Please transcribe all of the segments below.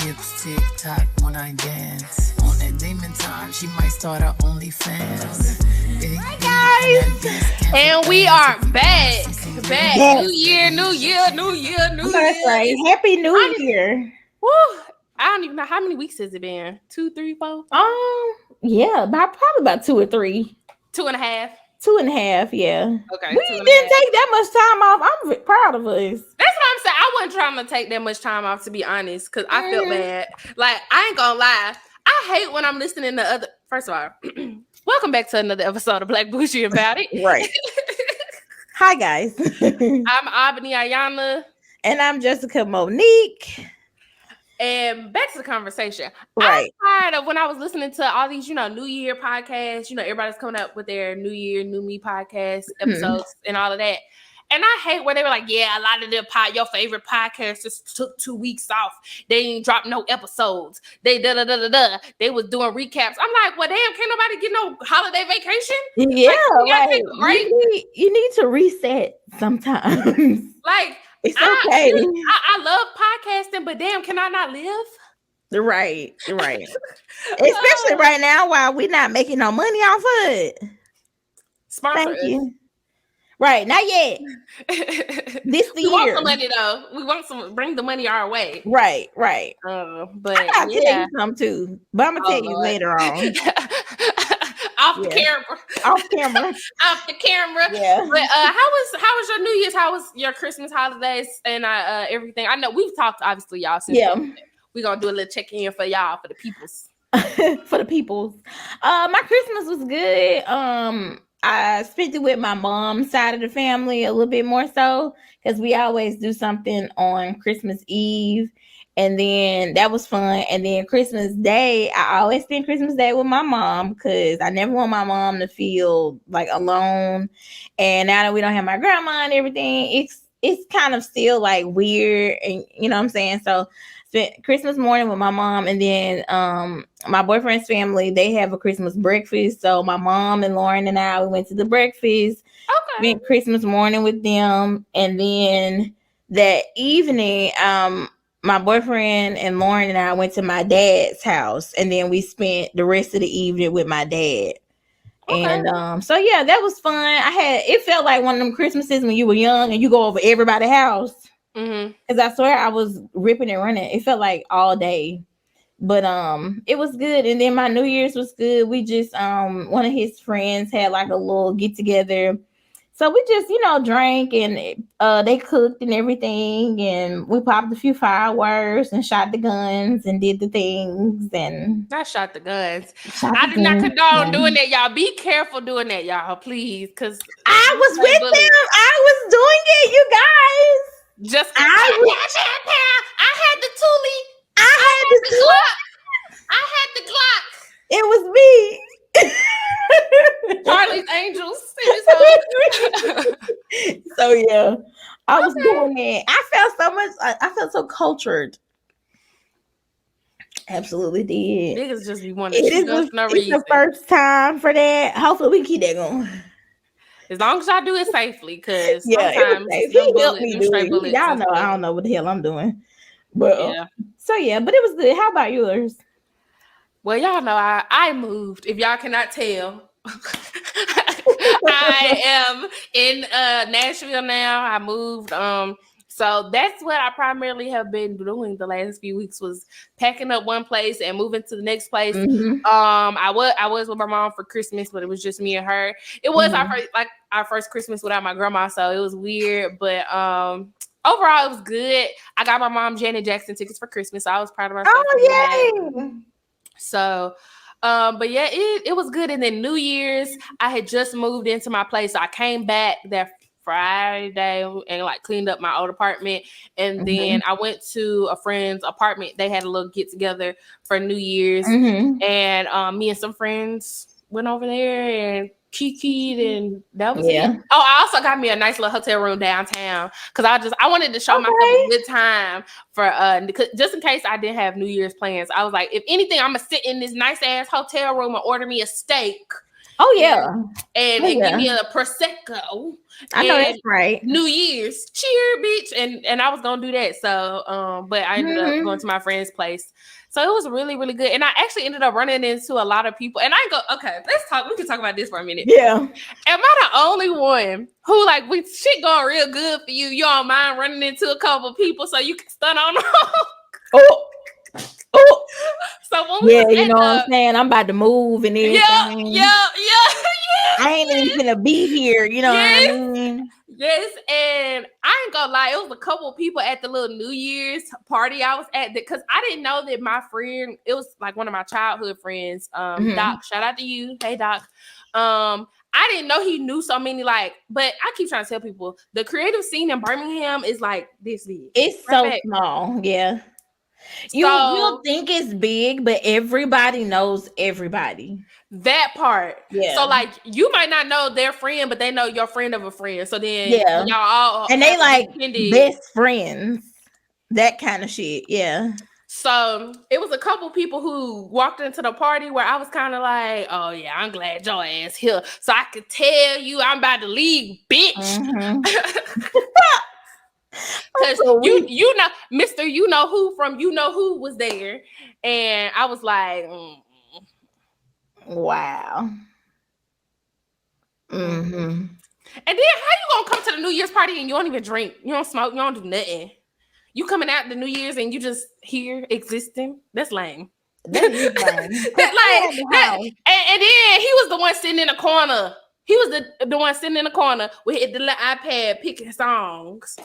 hips tick tock when I dance. On that demon time, she might start her OnlyFans. Hi guys, and we are back. New year. That's right. Happy New Year. Woo! I don't even know how many weeks has it been. 2, 3, 4? Yeah, probably about 2 or 3. 2.5. 2.5, yeah. Okay. We didn't take that much time off. I'm proud of us. That's what I'm saying. I wasn't trying to take that much time off, to be honest, because I felt bad. Like, I ain't gonna lie. I hate when I'm listening to other. First of all, welcome back to another episode of Black Bougie About It. Right. Hi, guys. I'm Ebony Ayana. And I'm Jessica Monique. And back to the conversation. Right. I'm tired of when I was listening to all these, New Year podcasts. Everybody's coming up with their New Year, New Me podcast episodes and all of that. And I hate where they were like, yeah, a lot of your favorite podcasts just took 2 weeks off. They ain't dropped no episodes. They They was doing recaps. I'm like, well, damn, can't nobody get no holiday vacation? Yeah, take a break. You need to reset sometimes. Like, it's okay. I love podcasting, but damn, can I not live? Right. Especially right now while we're not making no money off of it. Thank you. Right, not yet. This the year. We want some money though. We want bring the money our way. Right. But I gotta tell you some too. But I'm gonna tell you later on. Off the camera. Off the camera. Yeah. But how was your New Year's? How was your Christmas holidays and everything? I know we've talked obviously, y'all. Since we're gonna do a little check-in for y'all, for the peoples. For the peoples. My Christmas was good. I spent it with my mom's side of the family a little bit more so because we always do something on Christmas Eve. And then that was fun. And then Christmas Day, I always spend Christmas Day with my mom because I never want my mom to feel like alone. And now that we don't have my grandma and everything, it's kind of still like weird. And you know what I'm saying? So spent Christmas morning with my mom, and then my boyfriend's family, they have a Christmas breakfast. So my mom and Lauren and I, we went to the breakfast. Okay. Spent Christmas morning with them, and then that evening, my boyfriend and Lauren and I went to my dad's house, and then we spent the rest of the evening with my dad. Okay. And so yeah, that was fun. It felt like one of them Christmases when you were young and you go over everybody's house. Because I swear I was ripping and running. It felt like all day. But it was good. And then my New Year's was good. We just one of his friends had like a little get together. So we just, drank, and they cooked and everything, and we popped a few fireworks and shot the guns and did the things. And I shot the guns. I did not condone doing that, y'all. Be careful doing that, y'all, please. Because I was with them. I was doing it, you guys. Just I had the Thule. I had the Glock. It was me. Charlie's Angels. So yeah, I was doing it. I felt so much. I felt so cultured. Absolutely did. Niggas just be wanting to shoot us for no reason. It's the first time for that. Hopefully we can keep that going. As long as y'all do it safely, because sometimes y'all know I don't know what the hell I'm doing. But but it was good. How about yours? Well, y'all know I moved. If y'all cannot tell, I am in Nashville now. I moved. So that's what I primarily have been doing the last few weeks, was packing up one place and moving to the next place. I was with my mom for Christmas, but it was just me and her. It was our first Christmas without my grandma, so it was weird. But overall, it was good. I got my mom Janet Jackson tickets for Christmas, so I was proud of myself. Oh yay! So, but yeah, it was good. And then New Year's, I had just moved into my place, so I came back that Friday and like cleaned up my old apartment, and then I went to a friend's apartment. They had a little get together for New Year's, and me and some friends went over there and kikied, and that was it. Oh, I also got me a nice little hotel room downtown because I wanted to show myself a good time for just in case I didn't have New Year's plans. I was like, if anything, I'm gonna sit in this nice ass hotel room and order me a steak Oh yeah. And give me a prosecco. I know that's right. New Year's, cheer, bitch, and I was gonna do that. So, but I ended up going to my friend's place. So it was really, really good. And I actually ended up running into a lot of people. And I go, okay, let's talk. We can talk about this for a minute. Yeah. Am I the only one who, like, when shit going real good for you, you don't mind running into a couple of people so you can stun on them? Oh. So when we you know what I'm saying? I'm about to move and everything. Yeah. I ain't even gonna be here. You know what I mean? Yes, and I ain't gonna lie, it was a couple of people at the little New Year's party I was at, because I didn't know that my friend, it was like one of my childhood friends, Doc. Shout out to you, hey Doc. I didn't know he knew so many, like, but I keep trying to tell people the creative scene in Birmingham is like this big. It's so small, yeah. You'll think it's big, but everybody knows everybody. That part. Yeah. So like you might not know their friend, but they know your friend of a friend. So then y'all all and they like best friends. That kind of shit. Yeah. So it was a couple people who walked into the party where I was kind of like, oh yeah, I'm glad your ass here. So I could tell you I'm about to leave, bitch. Because you know, Mr. You know who from you know who was there. And I was like, wow. And then how you gonna come to the New Year's party and you don't even drink, you don't smoke, you don't do nothing? You coming out the New Year's and you just here existing? That's lame. That is lame. And then he was the one sitting in the corner. He was the one sitting in the corner with the little iPad picking songs.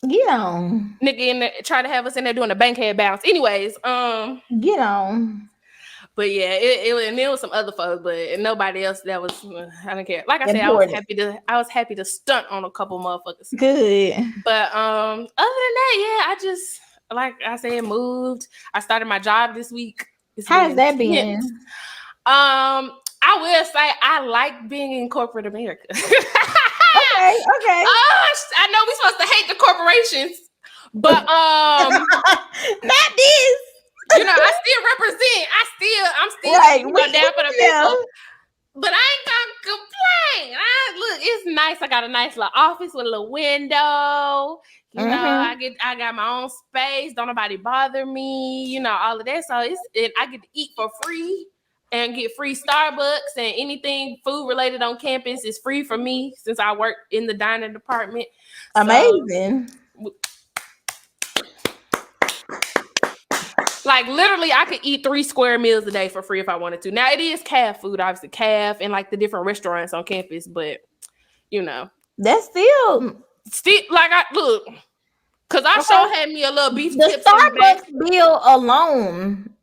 Get on. Nigga in there, try to have us in there doing a bankhead bounce. Anyways, get on. But yeah, it was some other folks, but nobody else that was, I don't care. Like I said, I was happy to stunt on a couple motherfuckers. Good. But other than that, yeah, I just, like I said, moved. I started my job this week. How's that been? I will say I like being in corporate America. Okay. I know we're supposed to hate the corporations, but not this. You know, I still represent. I'm still down for the people. But I ain't gonna complain. Look, it's nice. I got a nice little office with a little window. You know, I got my own space. Don't nobody bother me. You know, all of that. So I get to eat for free and get free Starbucks, and anything food related on campus is free for me since I work in the dining department. Amazing. Like literally, I could eat 3 square meals a day for free if I wanted to. Now it is calf food, obviously calf, and like the different restaurants on campus, but you know, that's still like I look, cause I sure had me a little beef. The Starbucks bill alone.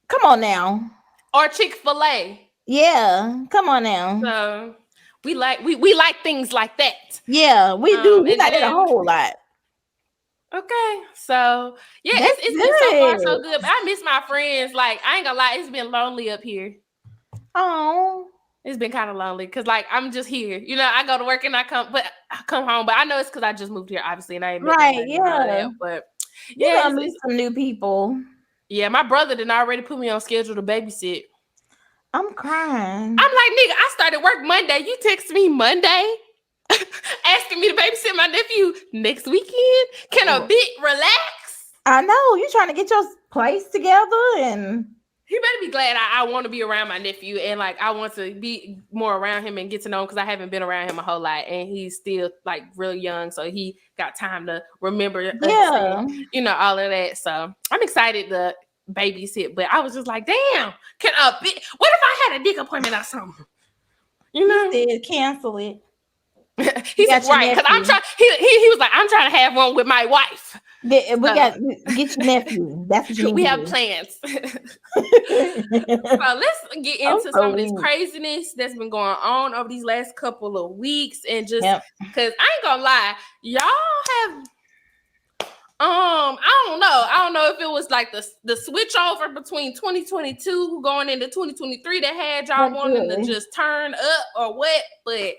Come on now. Or Chick-fil-A. Yeah, come on now. So we like things like that. Yeah, we do. We like it a whole lot. Okay, so yeah, it's been so far so good. But I miss my friends. Like I ain't gonna lie, it's been lonely up here. Oh, it's been kind of lonely because like I'm just here. You know, I go to work and I come home. But I know it's because I just moved here, obviously, and I ain't right. Yeah, but yeah, I meet some new people. Yeah, my brother did already put me on schedule to babysit. I'm crying. I'm like, nigga, I started work Monday. You text me Monday asking me to babysit my nephew next weekend. Can a bit relax? I know. You're trying to get your place together, and he better be glad I want to be around my nephew, and like I want to be more around him and get to know him because I haven't been around him a whole lot, and he's still like real young, so he got time to remember, and, you know, all of that. So I'm excited to babysit, but I was just like, damn, what if I had a dick appointment or something? You know, he said cancel it. He said right because I'm trying. He was like, I'm trying to have one with my wife. We got get your nephew. That's what you we have plans. So let's get into some of this craziness that's been going on over these last couple of weeks, and just because I ain't gonna lie, y'all have. I don't know if it was like the switch over between 2022 going into 2023 that had y'all wanting to just turn up or what, but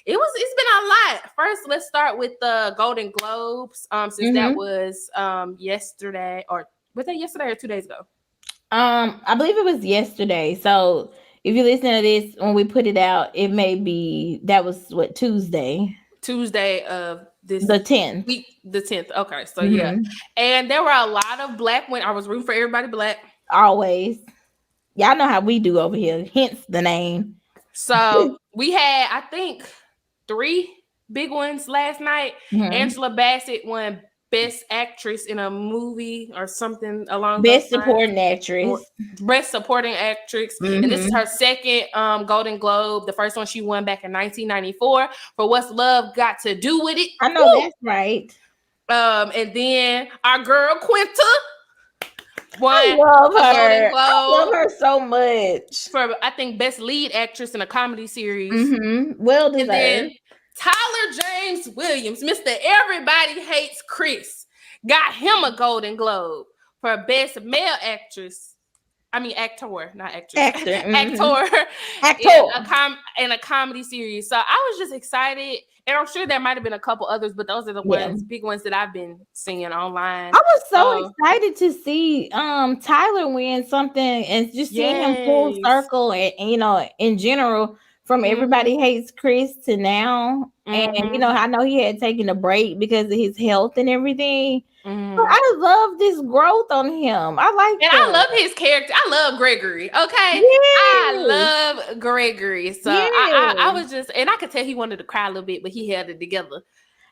it's been a lot. First, let's start with the Golden Globes. Since that was yesterday, or was that yesterday or 2 days ago? I believe it was yesterday. So if you listen to this when we put it out, it may be that was what Tuesday of this the 10th. week, the 10th. Okay, so yeah, Mhm. and there were a lot of black women. I was rooting for everybody black. Always, y'all know how we do over here. Hence the name. So we had, I think, 3 big ones last night. Mhm. Angela Bassett won Best Actress in a movie or something along Best those lines. supporting actress. Best Supporting Actress, and this is her second Golden Globe. The first one she won back in 1994 for What's Love Got to Do with It. I know that's right. And then our girl Quinta won I love a her. Golden Globe. I love her so much. For, I think, Best Lead Actress in a Comedy Series. Well And then deserved. Tyler James Williams, Mr. Everybody Hates Chris, got him a Golden Globe for Best Male Actress. I mean, actor, not actress. Actor. Actor. In a comedy series. So I was just excited. And I'm sure there might have been a couple others, but those are the big ones that I've been seeing online. I was so excited to see Tyler win something and just seeing him full circle and you know, in general, from Everybody Hates Chris to now. And you know, I know he had taken a break because of his health and everything. But I love this growth on him. I like and that. I love his character. I love Gregory. Okay. I love Gregory. So I was just, and I could tell he wanted to cry a little bit, but he held it together.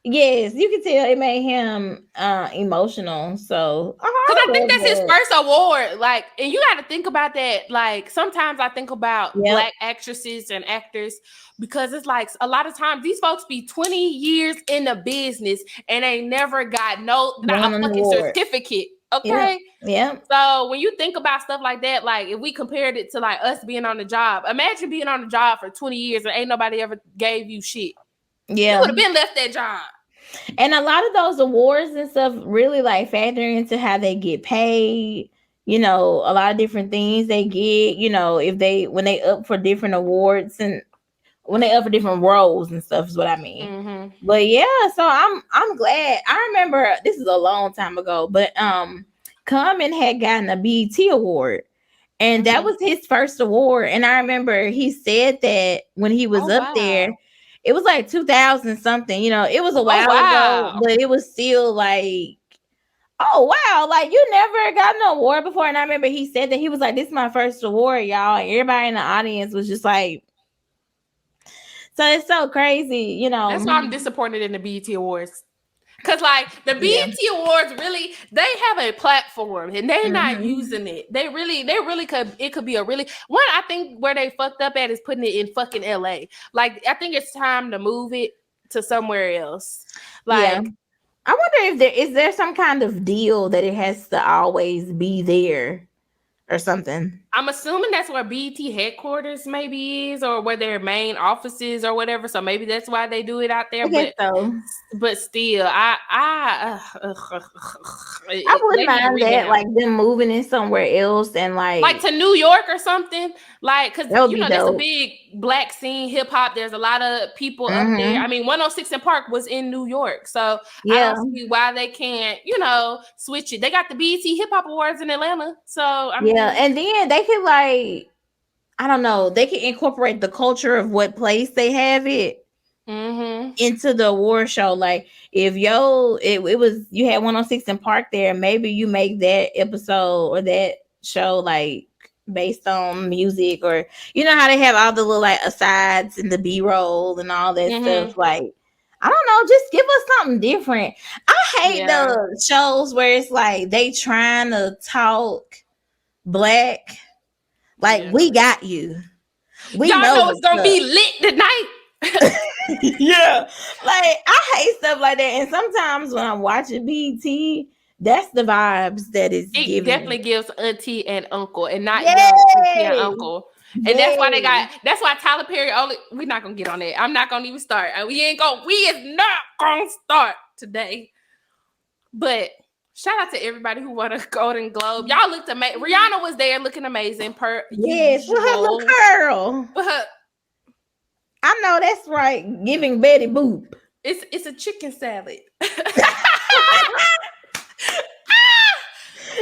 Yes, you can tell it made him emotional. So because I think that's his first award. Like, and you got to think about that. Like, sometimes I think about black actresses and actors because it's like a lot of times these folks be 20 years in the business and they never got not a fucking certificate. Okay. Yeah. So when you think about stuff like that, like if we compared it to like us being on the job, imagine being on the job for 20 years and ain't nobody ever gave you shit. Yeah. You would have been left that job. And a lot of those awards and stuff really like factor into how they get paid. You know, a lot of different things they get, you know, when they up for different awards and when they up for different roles and stuff is what I mean. But yeah, so I'm glad. I remember this is a long time ago, but Common had gotten a BET award. And that was his first award. And I remember he said that when he was up there, it was like 2000 something, you know, it was a while ago, but it was still like, oh, wow. Like you never got an award before. And I remember he said that he was like, this is my first award, y'all. And everybody in the audience was just like, so it's so crazy, you know. That's why I'm disappointed in the BET Awards. Because, like, the BET Awards really, they have a platform and they're not using it. They really could, it could be a really, one, I think where they fucked up at is putting it in fucking LA. Like, I think it's time to move it to somewhere else. Like, I wonder if there some kind of deal that it has to always be there or something. I'm assuming that's where BET headquarters maybe is, or where their main offices or whatever. So maybe that's why they do it out there. But still, I wouldn't mind that, like them moving in somewhere else and like to New York or something. Like, because you know dope. there's a big black scene, hip hop. There's a lot of people up there. I mean, 106 and Park was in New York, so I don't see why they can't, you know, switch it. They got the BET Hip Hop Awards in Atlanta, so I mean, and then they could like, I don't know, they can incorporate the culture of what place they have it into the award show. Like if it was you had 106 and Park there, maybe you make that episode or that show like based on music, or you know how they have all the little like asides and the B-roll and all that stuff. Like, I don't know, just give us something different. I hate the shows where it's like they trying to talk black. Like, we got you. We y'all know it's gonna be lit tonight. Yeah. Like, I hate stuff like that. And sometimes when I'm watching BET, that's the vibes that is giving. It definitely gives auntie and uncle, and not young auntie and uncle. And that's why Tyler Perry we're not gonna get on that. I'm not gonna even start. We is not gonna start today. But shout out to everybody who won a Golden Globe. Y'all looked amazing. Rihanna was there looking amazing with her little curl. I know that's right. Giving Betty Boop. It's a chicken salad.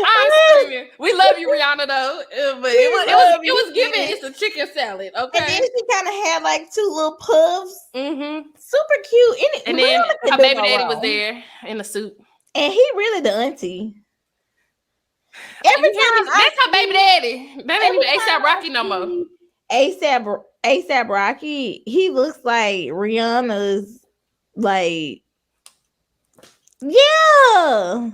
I'm screaming. We We love you, Rihanna, though. But it was giving. It's a chicken salad, okay? And then she kind of had like 2 little puffs. Mm-hmm. Super cute. And then her baby daddy was there in a suit. And he really the auntie. Every time that's her baby daddy. That ain't even ASAP Rocky no more. ASAP Rocky, he looks like Rihanna's, like, yeah.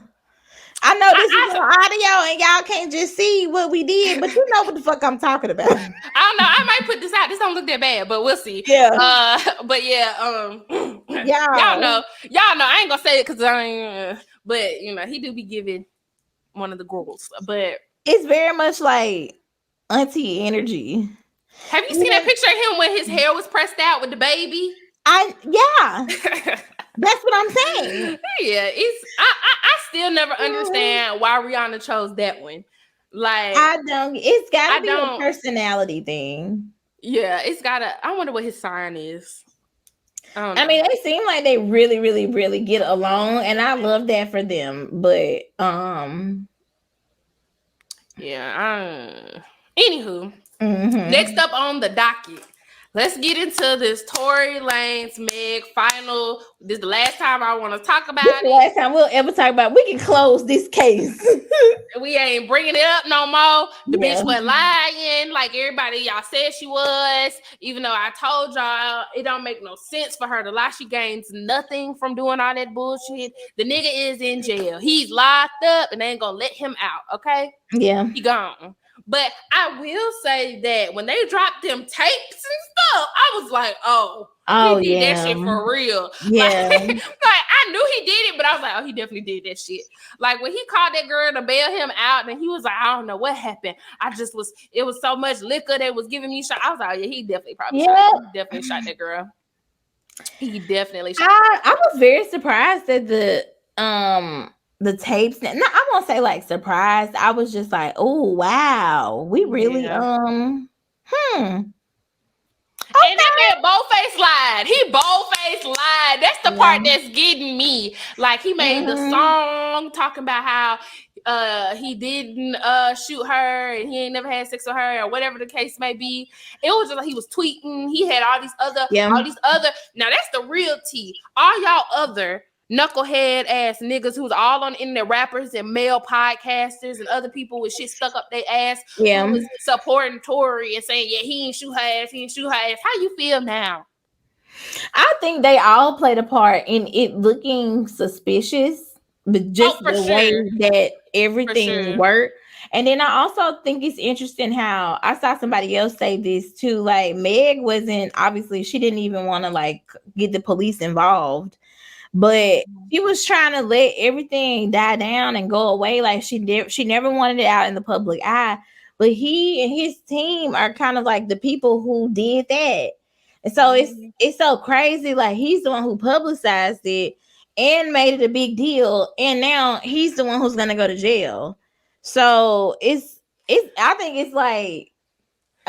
I know this is audio and y'all can't just see what we did, but you know what the fuck I'm talking about. I don't know. I might put this out. This don't look that bad, but we'll see. Yeah. But yeah, y'all know. I ain't gonna say it because I ain't. But you know, he do be giving one of the girls. But it's very much like auntie energy. Have you seen that picture of him when his hair was pressed out with the baby? Yeah. That's what I'm saying. Yeah, I still never understand why Rihanna chose that one. Like, it's gotta be a personality thing. Yeah, it's gotta. I wonder what his sign is. I mean, they seem like they really, really, really get along, and I love that for them. But yeah. Anywho, next up on the docket, let's get into this Tory Lanez Meg final. This is the last time I want to talk about it. The last time we'll ever talk about it. We can close this case. We ain't bringing it up no more. The bitch went lying like everybody y'all said she was. Even though I told y'all it don't make no sense for her to lie. She gains nothing from doing all that bullshit. The nigga is in jail. He's locked up and they ain't gonna let him out. Okay? Yeah. He gone. But I will say that when they dropped them tapes and stuff, I was like, he did that shit for real. Yeah. Like I knew he did it, but I was like, oh, he definitely did that shit. Like when he called that girl to bail him out, and he was like, I don't know what happened. It was so much liquor that was giving me shot. I was like, yeah, he definitely shot that girl. He definitely shot. I was very surprised that the tapes. No, I won't say like surprised. I was just like, oh wow, we really And that man bold-faced lied. He bold-faced lied. That's the part that's getting me. Like he made the song talking about how he didn't shoot her and he ain't never had sex with her or whatever the case may be. It was just like he was tweeting. He had all these other. Now that's the real tea. All y'all other knucklehead ass niggas who's all on the internet, rappers and male podcasters and other people with shit stuck up their ass, who was supporting Tory and saying, yeah, he ain't shoot her ass. How you feel now? I think they all played a part in it looking suspicious, but just the way that everything worked. And then I also think it's interesting how I saw somebody else say this too. Like Meg she didn't even want to like get the police involved. But she was trying to let everything die down and go away. Like she never wanted it out in the public eye. But he and his team are kind of like the people who did that. And so it's so crazy. Like he's the one who publicized it and made it a big deal. And now he's the one who's gonna go to jail. So I think it's like,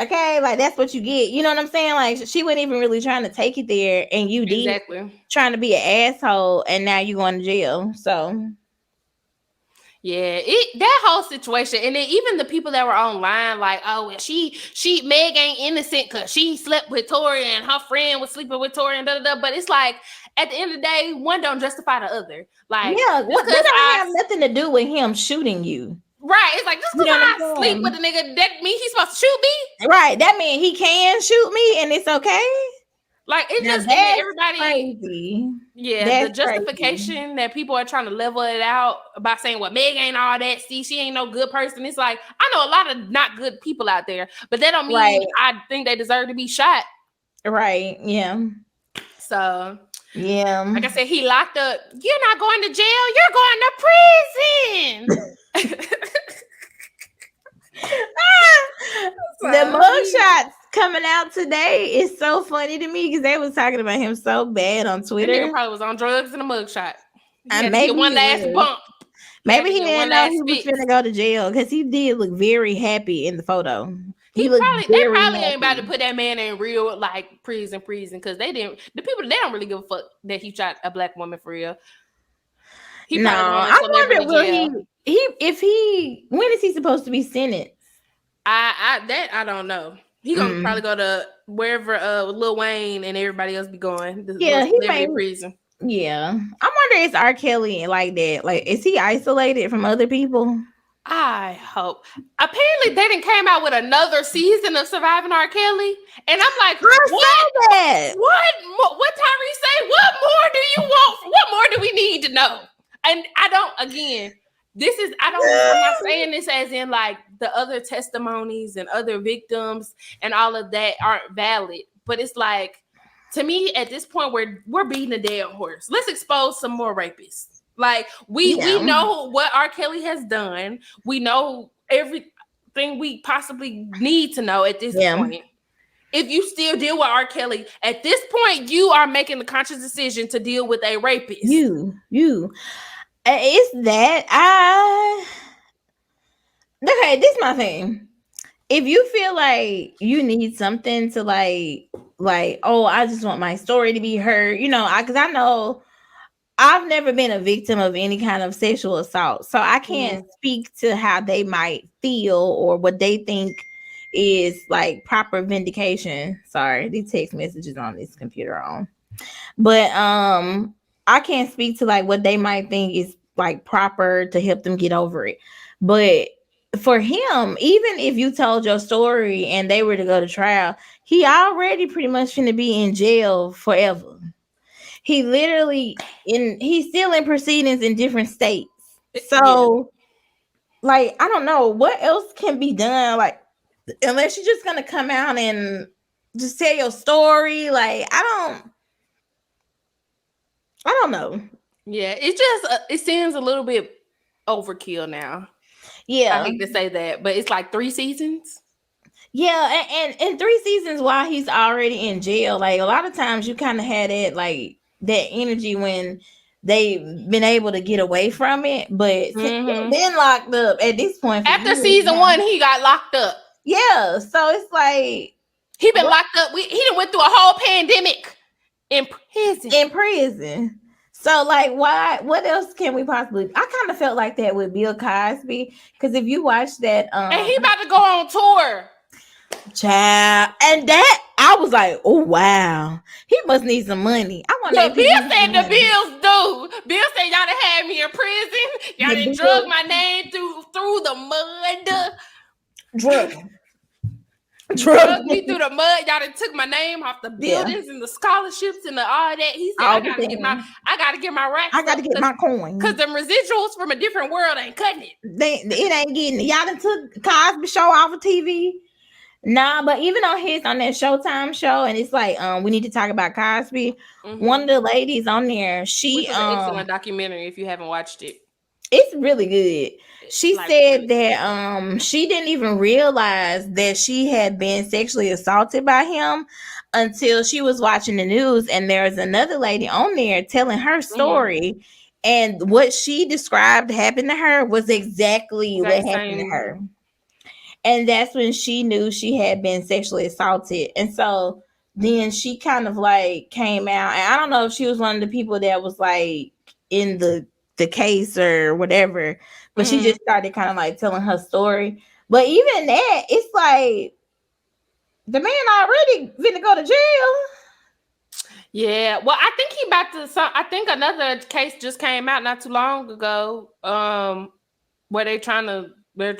okay, like that's what you get. You know what I'm saying? Like she wasn't even really trying to take it there, and you did trying to be an asshole, and now you're going to jail. So yeah, that whole situation, and then even the people that were online, like, oh, well, she Meg ain't innocent because she slept with Tory and her friend was sleeping with Tory and da da da. But it's like at the end of the day, one don't justify the other. Like, that don't have nothing to do with him shooting you. Right, it's like just because I sleep with a nigga, that mean he's supposed to shoot me? Right, that mean he can shoot me and it's okay. Like it just everybody crazy. Yeah, that's the justification that people are trying to level it out by saying, well, Meg ain't all that. See, she ain't no good person. It's like I know a lot of not good people out there, but that don't mean I think they deserve to be shot. Right. Yeah. So yeah, like I said, he locked up. You're not going to jail. You're going to prison. The mugshots coming out today is so funny to me because they was talking about him so bad on Twitter. That nigga probably was on drugs in a mugshot. Maybe one last bump. Maybe he didn't know he was finna go to jail because he did look very happy in the photo. They probably ain't about to put that man in real like prison because they don't really give a fuck that he shot a black woman for real. I wonder when is he supposed to be sentenced? I don't know. He gonna probably go to wherever Lil Wayne and everybody else be going. The little He celebrity may. prison. Yeah, I wonder is R. Kelly like that? Like, is he isolated from other people? I hope. Apparently, they didn't came out with another season of Surviving R. Kelly, and I'm like, I what? saw that. What Tyrese say? What more do you want? What more do we need to know? And I don't. Again, I'm not saying this as in like the other testimonies and other victims and all of that aren't valid, but it's like, to me, at this point, we're beating a dead horse. Let's expose some more rapists. Like we know what R. Kelly has done. We know everything we possibly need to know at this point. If you still deal with R. Kelly, at this point, you are making the conscious decision to deal with a rapist. You. It's that okay, this is my thing. If you feel like you need something to like, oh, I just want my story to be heard, because I know I've never been a victim of any kind of sexual assault, so I can't speak to how they might feel or what they think is like proper vindication. Sorry, these text messages on this computer are on, but I can't speak to like what they might think is like proper to help them get over it. But for him, even if you told your story and they were to go to trial, he already pretty much finna be in jail forever. He literally he's still in proceedings in different states. So like, I don't know what else can be done, like, unless you're just gonna come out and just tell your story. Like, I don't know. Yeah, it seems a little bit overkill now. Yeah, I hate to say that, but it's like 3 seasons. Yeah, and 3 seasons while he's already in jail. Like, a lot of times you kind of had it like that energy when they've been able to get away from it, but he's been locked up at this point. After season 1, he got locked up. Yeah, so it's like he been locked up. He done went through a whole pandemic in prison. So like, what else can we possibly? I kind of felt like that with Bill Cosby, because if you watch that, and he about to go on tour. Child, and that I was like, oh wow, he must need some money. I want to. Bill said the bills do. Bill said y'all done had me in prison. Y'all done drug my name through the mud. Drug me through the mud. Y'all done took my name off the buildings and the scholarships and all that. He said, I gotta get my racks. I gotta get my coin. Because the residuals from a different world ain't cutting it. It ain't getting it. Y'all done took Cosby show off of TV. Nah, but even on that Showtime show, and it's like, we need to talk about Cosby. One of the ladies on there, she an excellent documentary if you haven't watched it. It's really good. She said that she didn't even realize that she had been sexually assaulted by him until she was watching the news, and there was another lady on there telling her story, and what she described happened to her was exactly what happened to her. And that's when she knew she had been sexually assaulted. And so then she kind of like came out, and I don't know if she was one of the people that was like in the case or whatever, but she just started kind of like telling her story. But even that, it's like the man already finna go to jail. Yeah, well, I think he about to. I think another case just came out not too long ago. Where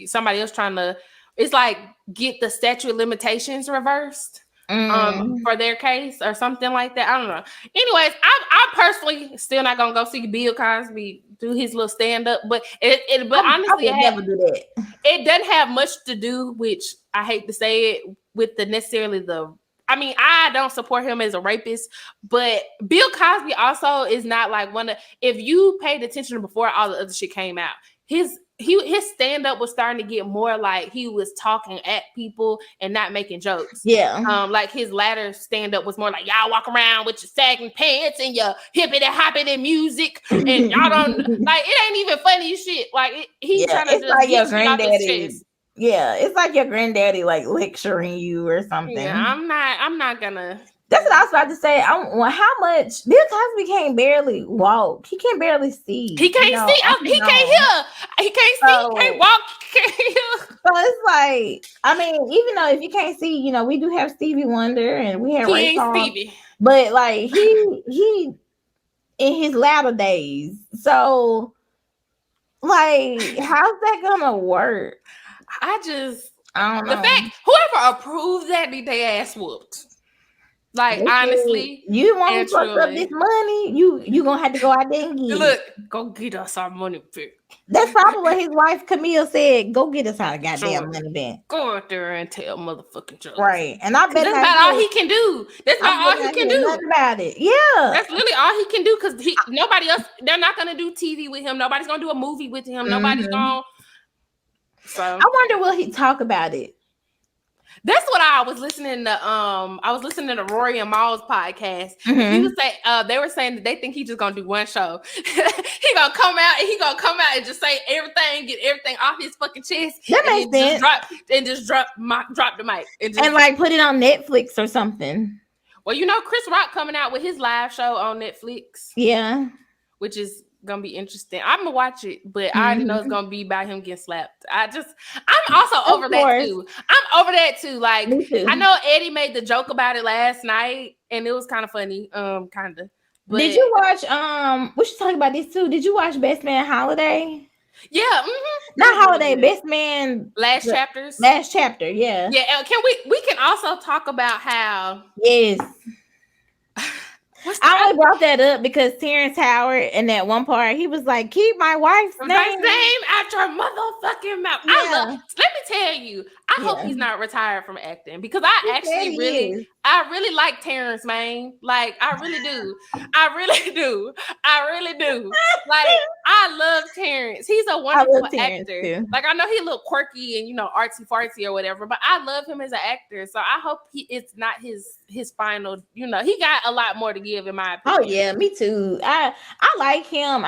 somebody else trying to. It's like get the statute of limitations reversed. For their case or something like that. I don't know. Anyways, I personally still not gonna go see Bill Cosby do his little stand up, but honestly, I would never do that. It doesn't have much to do, which I hate to say it, with I don't support him as a rapist, but Bill Cosby also is not like one of. If you paid attention before all the other shit came out, his stand-up was starting to get more like he was talking at people and not making jokes. Yeah. Like his latter stand-up was more like, y'all walk around with your sagging pants and your hippity hoppity music, and y'all don't like it ain't even funny shit. Like he's trying to just like get shit off his chest. Yeah, it's like your granddaddy like lecturing you or something. Yeah, I'm not gonna That's what I was about to say. How much Bill Cosby can't barely walk. He can barely see. He can't see. He can't hear. He can't see. He can't walk. He can't hear. So it's like, I mean, even though if you can't see, we do have Stevie Wonder and we have He Ray ain't Charles, Stevie. but like he in his latter days. So like, how's that gonna work? I don't know. The fact whoever approves that need their ass whooped. Like, honestly, you want to fuck up this money, you gonna have to go out there and get look, go get us our money back. That's probably what his wife Camille said. Go get us our goddamn money back. Go out there and tell motherfucking jokes. Right. And I bet that's about all he can do. That's about all he can do. Nothing about it. Yeah. That's literally all he can do, because nobody else, they're not gonna do TV with him. Nobody's gonna do a movie with him. Nobody's gonna. So I wonder, will he talk about it? That's what I was listening to. I was listening to Rory and Maul's podcast. He was saying, they were saying that they think he's just gonna do one show. He gonna come out and just say everything, get everything off his fucking chest. That makes sense. Just drop the mic and like put it on Netflix or something. Well, Chris Rock coming out with his live show on Netflix. Yeah, which is gonna be interesting. I'm gonna watch it, but I already know it's gonna be about him getting slapped. I'm also over that too. I'm over that too. Like, I know Eddie made the joke about it last night, and it was kind of funny. Kind of. Did you watch? We should talk about this too. Did you watch Best Man Holiday? Yeah. Not Holiday. Best Man. Last chapters. Last chapter. Yeah. Yeah. Can we can also talk about how? Yes. I only brought that up because Terrence Howard in that one part, he was like, keep my wife's name out your motherfucking mouth. Yeah. Let me tell you, I hope he's not retired from acting, because I really like Terrence, man. Like, I really do. I really do. Like, I love Terrence. He's a wonderful actor. Too. Like, I know he's a little quirky and, artsy fartsy or whatever, but I love him as an actor. So I hope it's not his final, he got a lot more to give, in my opinion. Oh yeah, me too. I like him.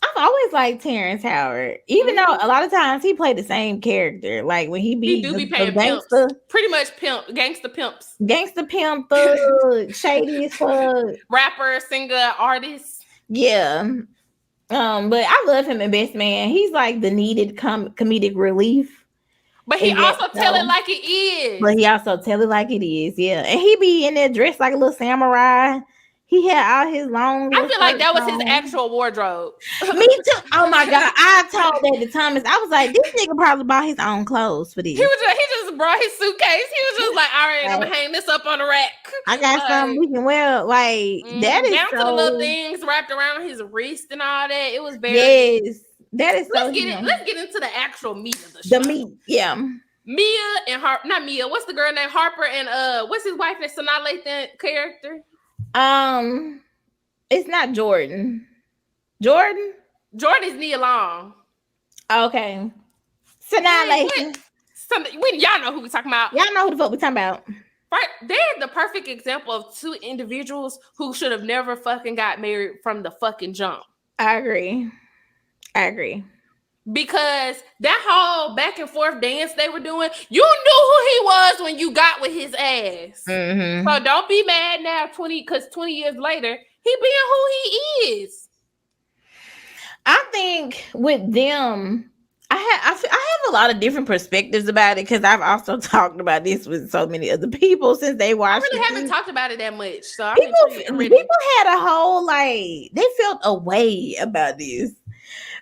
I've always liked Terrence Howard, even though a lot of times he played the same character. Like when he be paying gangster, pretty much gangster pimp, shady as fuck, rapper, singer, artist. Yeah, but I love him in Best Man. He's like the needed comedic relief. But he also tell it like it is. Yeah, and he be in there dressed like a little samurai. He had all his long. I feel like that was his actual wardrobe. Me too. Oh my god! I told that to Thomas. I was like, this nigga probably bought his own clothes for this. He just brought his suitcase. He was just like, all right, I'm gonna hang this up on the rack. I got something we can wear. Like that is down to the little things wrapped around his wrist and all that. It was very That is let's get into the actual meat of the show. The meat, yeah. Mia and Harper, not Mia. What's the girl named Harper and what's his wife? That Sanaa Lathan character. It's not Jordan. Jordan is Nia Long. Okay. Sanaa Lathan. Y'all know who we talking about. Y'all know who the fuck we talking about. Right, they're the perfect example of two individuals who should have never fucking got married from the fucking jump. I agree. Because that whole back and forth dance they were doing, you knew who he was when you got with his ass. Mm-hmm. So don't be mad now, 20 years later, he being who he is. I think with them, I have a lot of different perspectives about it, because I've also talked about this with so many other people since they watched. I really haven't talked about it that much. So people had a whole they felt a way about this.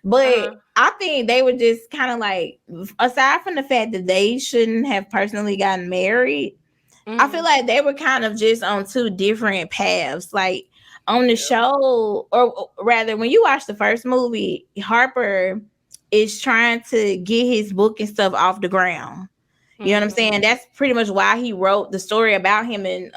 But I think they were just kind of like, aside from the fact that they shouldn't have personally gotten married, I feel like they were kind of just on two different paths. Like on the show, or rather, when you watch the first movie, Harper is trying to get his book and stuff off the ground. You know what I'm saying? That's pretty much why he wrote the story about him. And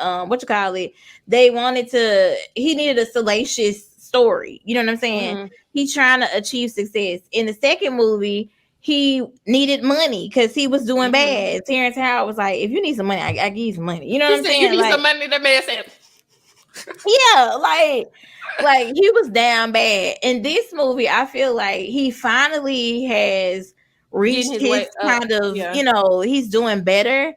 he needed a salacious story. You know what I'm saying? He's trying to achieve success. In the second movie, he needed money because he was doing bad. Terrence Howard was like, if you need some money, I give you some money. You know what I'm saying? You need some money, that man said. Yeah, like he was down bad. In this movie, I feel like he finally has reached his kind of, he's doing better.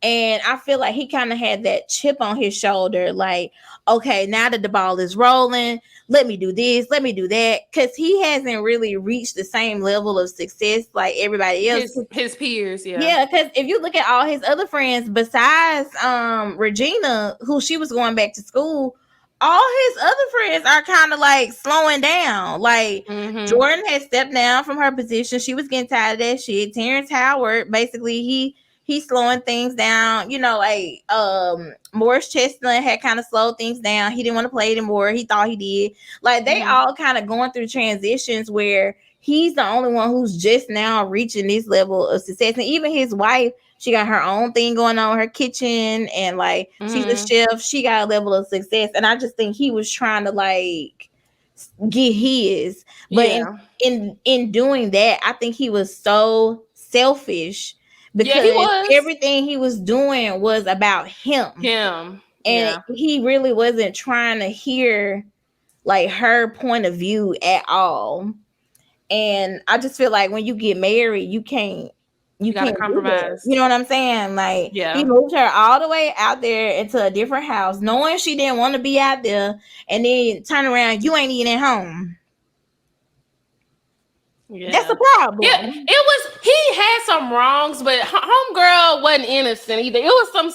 And I feel like he kind of had that chip on his shoulder, like, okay, now that the ball is rolling, let me do this, let me do that. Because he hasn't really reached the same level of success like everybody else. His peers, Yeah, because if you look at all his other friends, besides Regina, who she was going back to school, all his other friends are kind of like slowing down. Like Jordan had stepped down from her position. She was getting tired of that shit. Terrence Howard, basically, he's slowing things down. You know, like Morris Chestnut had kind of slowed things down. He didn't want to play anymore. He thought he did. Like they all kind of going through transitions where he's the only one who's just now reaching this level of success. And even his wife, she got her own thing going on, her kitchen, and like she's a chef. She got a level of success. And I just think he was trying to like get his. But in doing that, I think he was so selfish because everything he was doing was about him. And he really wasn't trying to hear like her point of view at all. And I just feel like when you get married, you can't compromise. You know what I'm saying? Like he moved her all the way out there into a different house, knowing she didn't want to be out there, and then turn around, you ain't even at home. Yeah. That's a problem. Yeah, it was. He had some wrongs, but homegirl wasn't innocent either. It was some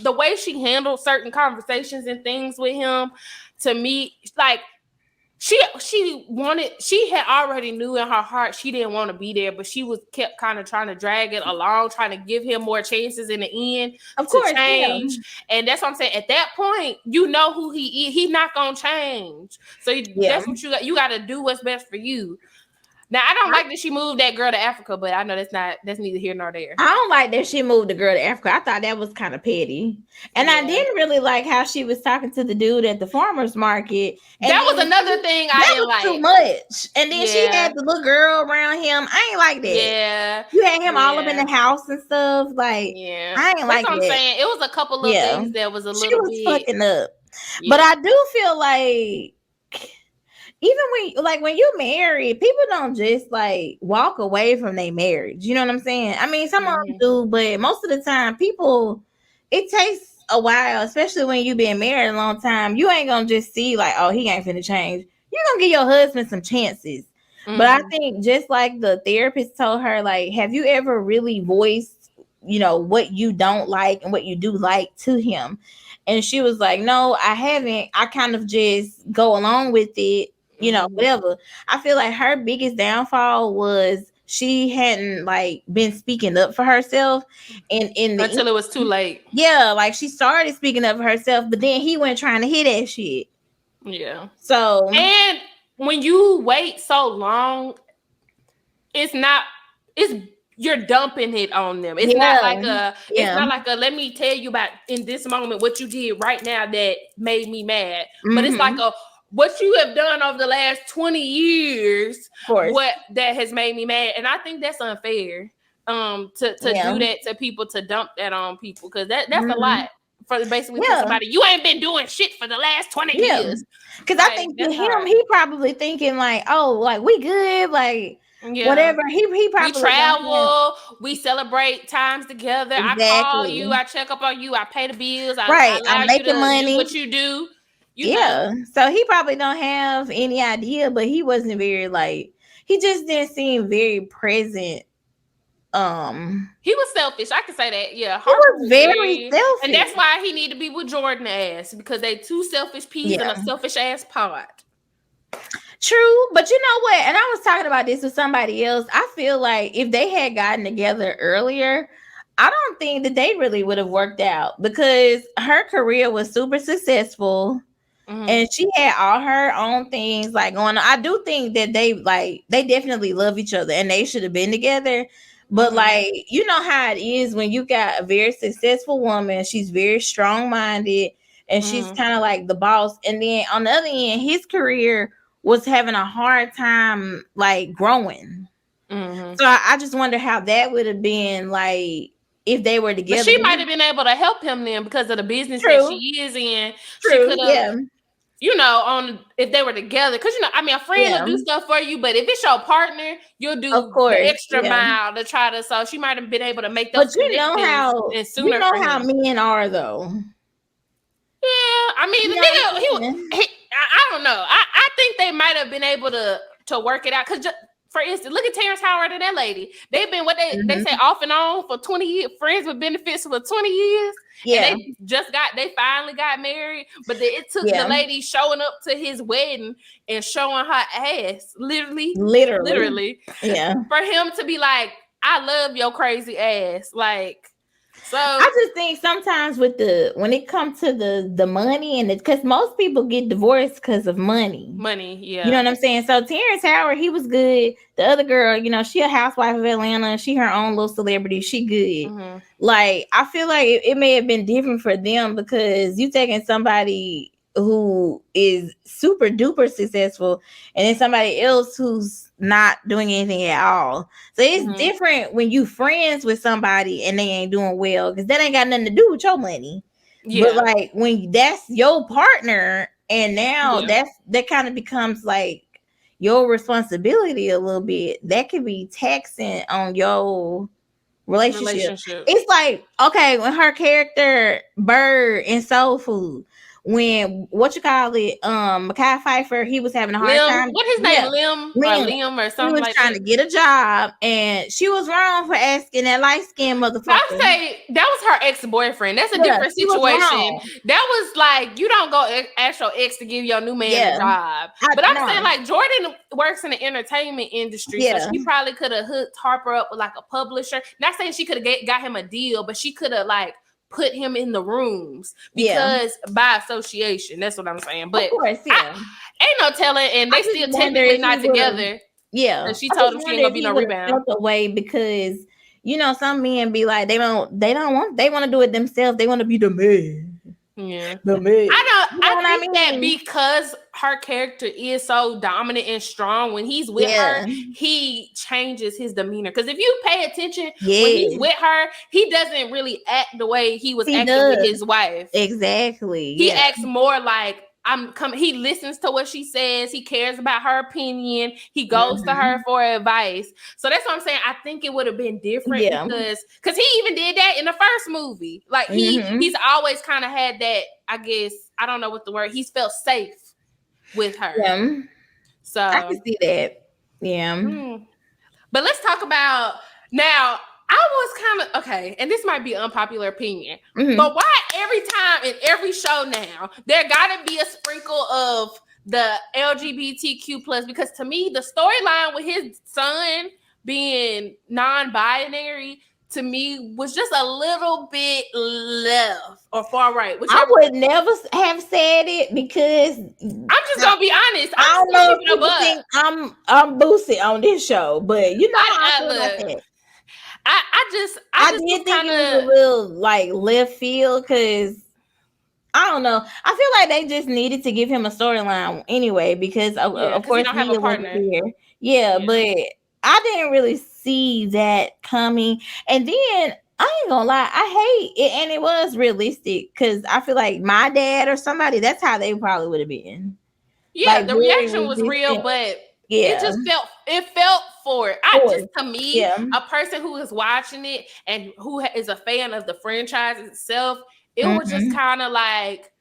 the way she handled certain conversations and things with him. To me, like. She had already knew in her heart she didn't want to be there, but she kept kind of trying to drag it along, trying to give him more chances in the end to change. Yeah. And that's what I'm saying. At that point, you know who he is. He's not gonna change. So that's what you got to do what's best for you. Now, I don't like that she moved that girl to Africa, but I know that's neither here nor there. I don't like that she moved the girl to Africa. I thought that was kind of petty. And I didn't really like how she was talking to the dude at the farmer's market. And that was another thing I didn't like. Too much. And then she had the little girl around him. I ain't like that. Yeah. You had him all up in the house and stuff. Like, I ain't like that. That's what I'm saying. It was a couple of things that was a little bit. She was fucking up. Yeah. But I do feel like even when you married, people don't just like walk away from their marriage. You know what I'm saying? I mean, some of them do, but most of the time, it takes a while, especially when you've been married a long time. You ain't gonna just see like, oh, he ain't finna change. You're gonna give your husband some chances. But I think just like the therapist told her, like, have you ever really voiced, what you don't like and what you do like to him? And she was like, no, I haven't. I kind of just go along with it. Whatever. I feel like her biggest downfall was she hadn't like been speaking up for herself until it was too late. Yeah, like she started speaking up for herself, but then he went trying to hit that shit. Yeah. So and when you wait so long, you're dumping it on them. It's not like a let me tell you about in this moment what you did right now that made me mad. But it's like what you have done over the last 20 years, what that has made me mad. And I think that's unfair to do that to people, to dump that on people, because that's a lot for basically for somebody. You ain't been doing shit for the last 20 years. Because I think to him, he probably thinking like, oh, like we good, like whatever. He probably we travel, we celebrate times together. Exactly. I call you, I check up on you, I pay the bills, I allow I'm making you to money. do what you do. So he probably don't have any idea, but he wasn't very he just didn't seem very present. He was selfish. I can say that. Yeah, Harper was very selfish, and that's why he need to be with Jordan ass, because they two selfish peas in a selfish ass pod. True, but you know what? And I was talking about this with somebody else. I feel like if they had gotten together earlier, I don't think that they really would have worked out, because her career was super successful. And she had all her own things like going on. I do think that they definitely love each other and they should have been together. But you know how it is when you got a very successful woman, she's very strong-minded and she's kind of like the boss. And then on the other end, his career was having a hard time like growing. So I just wonder how that would have been like if they were together. But she might have been able to help him then because of the business that she is in. She could have on if they were together, because I mean, a friend will do stuff for you, but if it's your partner, you'll do the extra mile to try to. So she might have been able to make those connections sooner. How men are though. Yeah, I mean, the nigga, I don't know. I think they might have been able to work it out. Because, for instance, look at Terrence Howard and that lady. They've been they say off and on for 20 years, friends with benefits for 20 years. Yeah. And they finally got married. But it took the lady showing up to his wedding and showing her ass, literally. Yeah. For him to be like, I love your crazy ass. Like, so I just think sometimes when it comes to the money and because most people get divorced because of money. Yeah. You know what I'm saying? So Terrence Howard, he was good. The other girl, she a housewife of Atlanta. She her own little celebrity. She good. Mm-hmm. Like, I feel like it may have been different for them because you taking somebody who is super duper successful and then somebody else who's not doing anything at all. So it's different when you friends with somebody and they ain't doing well because that ain't got nothing to do with your money. Yeah. But like when that's your partner and now that kind of becomes like your responsibility a little bit, that could be taxing on your relationship. It's like, okay, when her character Bird in Soul Food, when Mekhi Phifer, he was having a hard time. What his name? Liam or something. He was trying to get a job, and she was wrong for asking that light skinned motherfucker. I say that was her ex-boyfriend. That's a different situation. That was like, you don't go ask your ex to give your new man a job. But I'm saying like Jordan works in the entertainment industry, so she probably could have hooked Harper up with like a publisher. Not saying she could have got him a deal, but she could have like put him in the rooms because by association. That's what I'm saying. But of course, ain't no telling, and they still technically not together. Yeah, and she told him she ain't gonna be no rebound. Away because some men be like they want to do it themselves. They want to be the man. Yeah, the man. I think that because her character is so dominant and strong, when he's with her, he changes his demeanor. Because if you pay attention, when he's with her, he doesn't really act the way he was acting with his wife. Exactly. He acts more like he listens to what she says. He cares about her opinion. He goes to her for advice. So that's what I'm saying. I think it would have been different because he even did that in the first movie. Like he's always kind of had that, I guess, I don't know what the word, he's felt safe with her. Yeah. So I can see that. Yeah. But let's talk about now. I was kind of okay, and this might be an unpopular opinion, but why every time in every show now there gotta be a sprinkle of the LGBTQ plus? Because to me, the storyline with his son being non-binary to me was just a little bit left or far right. I would never have said it because I'm just gonna be honest. I don't know if people think I'm boosted on this show, but I feel like that. I did think it was a little like left field because I don't know. I feel like they just needed to give him a storyline anyway because of course he don't have a partner. Yeah, but I didn't really see that coming. And then I ain't gonna lie, I hate it, and it was realistic because I feel like my dad or somebody, that's how they probably would have been. Yeah, like, the reaction was real, but it just felt for it. To me, a person who is watching it and who is a fan of the franchise itself, it was just kind of like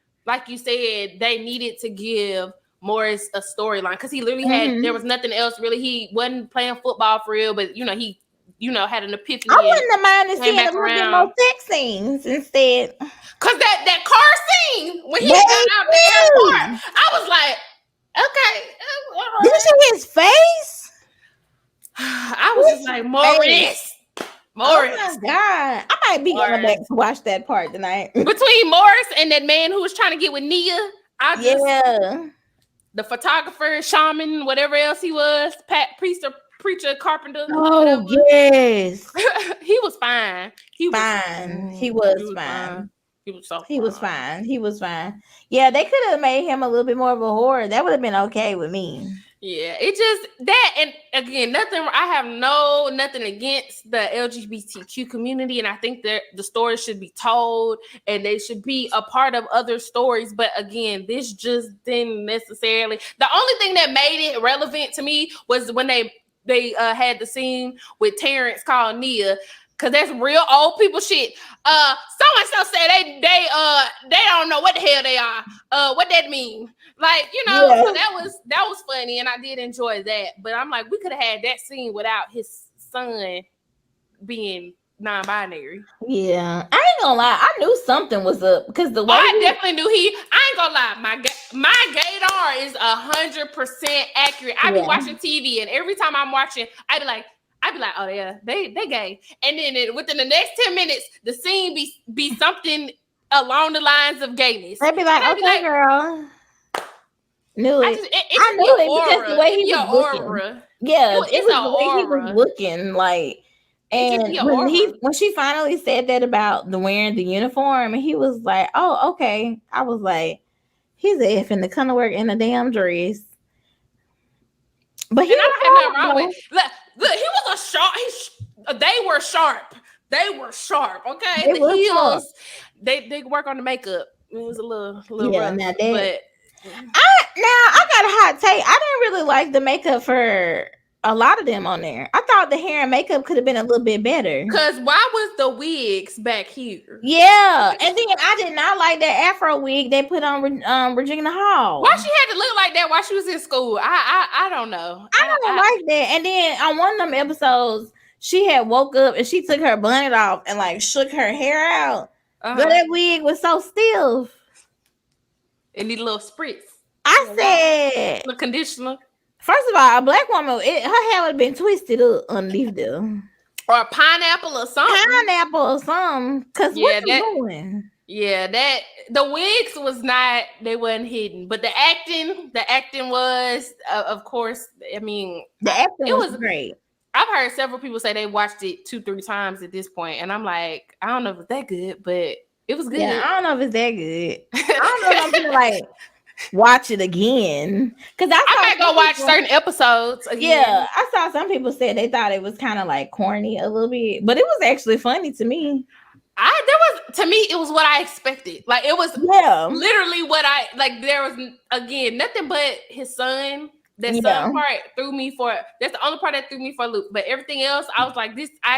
you said, they needed to give Morris a storyline because he literally had there was nothing else really. He wasn't playing football for real, but he had an epiphany. I wouldn't have minded seeing a little bit more sex scenes instead. Cause that car scene when he got out the airport, I was like, okay. Did you see his face? I was just like, Morris. Oh my God. I might be going back to watch that part tonight. Between Morris and that man who was trying to get with Nia, the photographer, shaman, whatever else he was, preacher, carpenter. Oh, yes. He was fine. He was fine. He was fine. He was fine. Yeah, they could have made him a little bit more of a horror. That would have been okay with me. Yeah, it just that, and again, I have nothing against the LGBTQ community, and I think that the stories should be told and they should be a part of other stories. But again, this just didn't necessarily. The only thing that made it relevant to me was when they had the scene with Terrence called Nia. Cause that's real old people shit. So and so say they don't know what the hell they are. What that mean? Like, so that was funny, and I did enjoy that. But I'm like, we could have had that scene without his son being non-binary. Yeah, I ain't gonna lie. I knew something was up because the way I definitely knew I ain't gonna lie. My gaydar is 100% accurate. I be watching TV, and every time I'm watching, I be like, oh yeah, they gay. And then within the next 10 minutes, the scene be something along the lines of gayness. They be like, okay, girl. Knew it. I knew it because the way he was looking. Yeah, it was the way he was looking. Like, and when she finally said that about the wearing the uniform, and he was like, oh, okay. I was like, he's effing the kind of work in a damn dress. But he don't have nothing wrong with. Look, he was a sharp. They were sharp. They were sharp. Okay, the heels. They work on the makeup. It was a little rough. But I got a hot take. I didn't really like the makeup for a lot of them on there. I thought the hair and makeup could have been a little bit better. Cause why was the wigs back here? Yeah, and then I did not like that Afro wig they put on Regina Hall. Why she had to look like that while she was in school? I don't know. I don't like that. And then on one of them episodes, she had woke up and she took her bonnet off and like shook her hair out. But that wig was so stiff. It need a little spritz. I said the conditioner. First of all, a black woman, her hair would have been twisted up underneath there. Or a pineapple or something. Because what you doing? Yeah, the wigs they wasn't hidden. But the acting was, of course, I mean. The acting was great. I've heard several people say they watched it 2-3 times at this point. And I'm like, I don't know if it's that good, but it was good. Yeah, I don't know if it's that good. I don't know if I'm gonna like watch it again. Because I might go watch certain episodes again. Yeah, I saw some people say they thought it was kind of like corny a little bit, but it was actually funny to me. It was what I expected. Like it was literally what I like. There was again nothing but his son. That son part threw me for. That's the only part that threw me for a loop. But everything else, I was like, this. I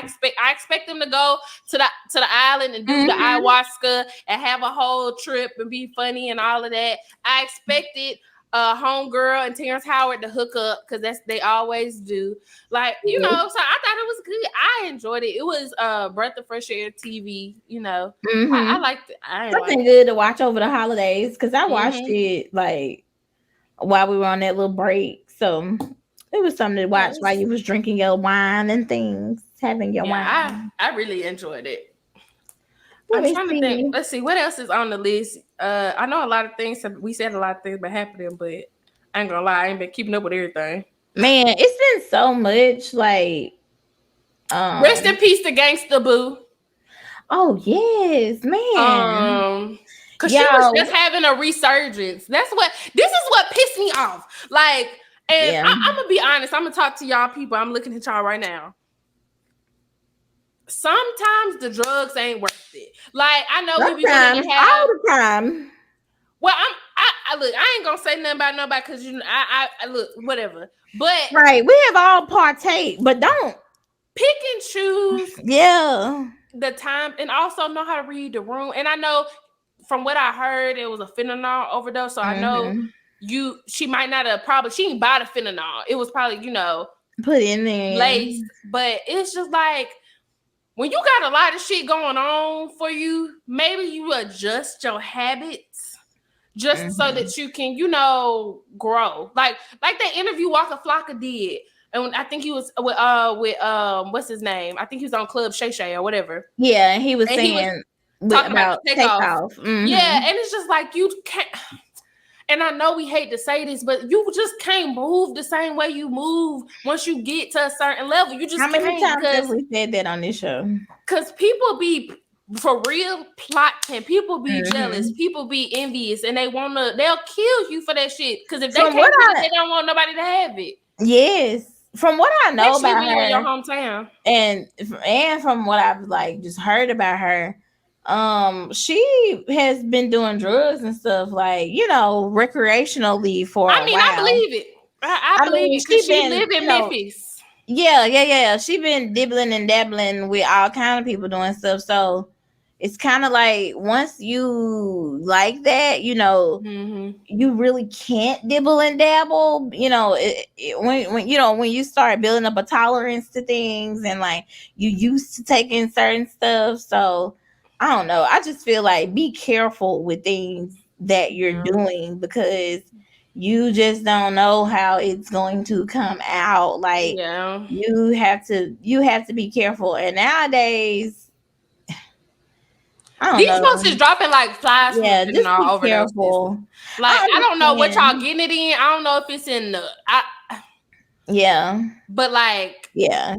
expect them to go to the island and do the ayahuasca and have a whole trip and be funny and all of that. I expected Homegirl and Terrence Howard to hook up because they always do. Like so I thought it was good. I enjoyed it. It was breath of fresh air TV. I liked it. Something good to watch over the holidays because I watched it like while we were on that little break. So it was something to watch while you was drinking your wine and things, having your wine. I really enjoyed it. I'm trying to think. Let's see what else is on the list. I know a lot of things. We said a lot of things been happening, but I ain't gonna lie, I ain't been keeping up with everything. Man, it's been so much. Like, rest in peace to Gangsta Boo. Oh yes, man. Because she was just having a resurgence. This is what pissed me off. Like, and I'm gonna be honest. I'm gonna talk to y'all people. I'm looking at y'all right now. Sometimes the drugs ain't worth it. Like, I know we be willing to have all the time. Well, I look. I ain't gonna say nothing about nobody because I look whatever. But right, we have all partake, but don't pick and choose. The time, and also know how to read the room. And I know. From what I heard, it was a fentanyl overdose. So I know she might not have she didn't buy the fentanyl. It was probably, put in there. Laced. But it's just like, when you got a lot of shit going on for you, maybe you adjust your habits just so that you can, grow. Like that interview Waka Flocka did. And I think he was with what's his name? I think he was on Club Shay Shay or whatever. Yeah, and he was saying... talking about takeoff. Yeah, and it's just like you can't. And I know we hate to say this, but you just can't move the same way you move once you get to a certain level. You just how many times have we said that on this show? Because people be for real plotting. People be jealous. People be envious, and they'll kill you for that shit. Because if they can't get it, they don't want nobody to have it. Yes. From what I know especially about when you're in your her, hometown, and from what I've like just heard about her, she has been doing drugs and stuff like, you know, recreationally for a I mean, I while. believe it. I believe it because she live in Memphis. Yeah. She been dibbling and dabbling with all kind of people doing stuff. So it's kind of like once you like that, you know, you really can't dibble and dabble. You know, when you start building up a tolerance to things and like you used to taking certain stuff. So I don't know. I just feel like be careful with things that you're doing because you just don't know how it's going to come out. Like you have to be careful. And nowadays, I don't these know. folks is dropping like flies from the Just be overdoses. careful. Like I don't know what y'all getting it in. I don't know if it's in the but like I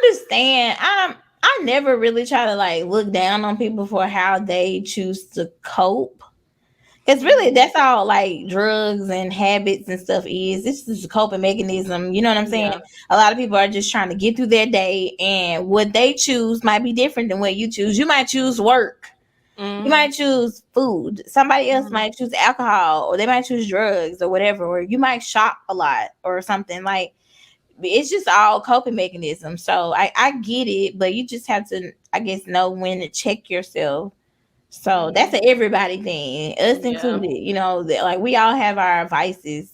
understand. I never really try to like look down on people for how they choose to cope. Because really that's all like drugs and habits and stuff is. It's just a coping mechanism. You know what I'm saying? A lot of people are just trying to get through their day, and what they choose might be different than what you choose. You might choose work. You might choose food. Somebody else might choose alcohol, or they might choose drugs or whatever, or you might shop a lot or something. Like it's just all coping mechanisms. So I get it, but you just have to, I guess, know when to check yourself. So that's an everybody thing, us included. You know, that like we all have our vices,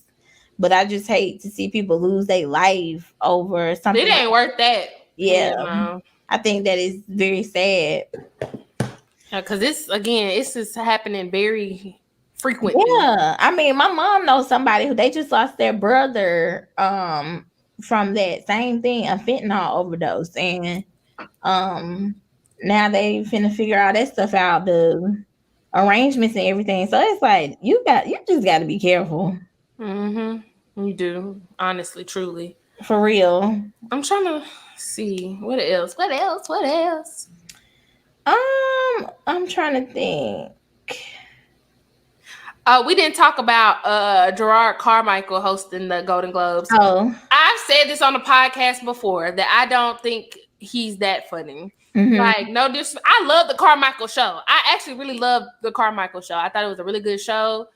but I just hate to see people lose their life over something. It ain't worth that. Yeah, I think that is very sad. Because it's just happening very frequently. Yeah, I mean, my mom knows somebody who they just lost their brother from that same thing, a fentanyl overdose, and now they finna figure all that stuff out, the arrangements and everything. So it's like you just got to be careful. You do, honestly, truly, for real. I'm trying to see what else. I'm trying to think. We didn't talk about Jerrod Carmichael hosting the Golden Globes. I've said this on the podcast before that I don't think he's that funny. Like, no, I love the Carmichael show. I actually really love the Carmichael show. I thought it was a really good show.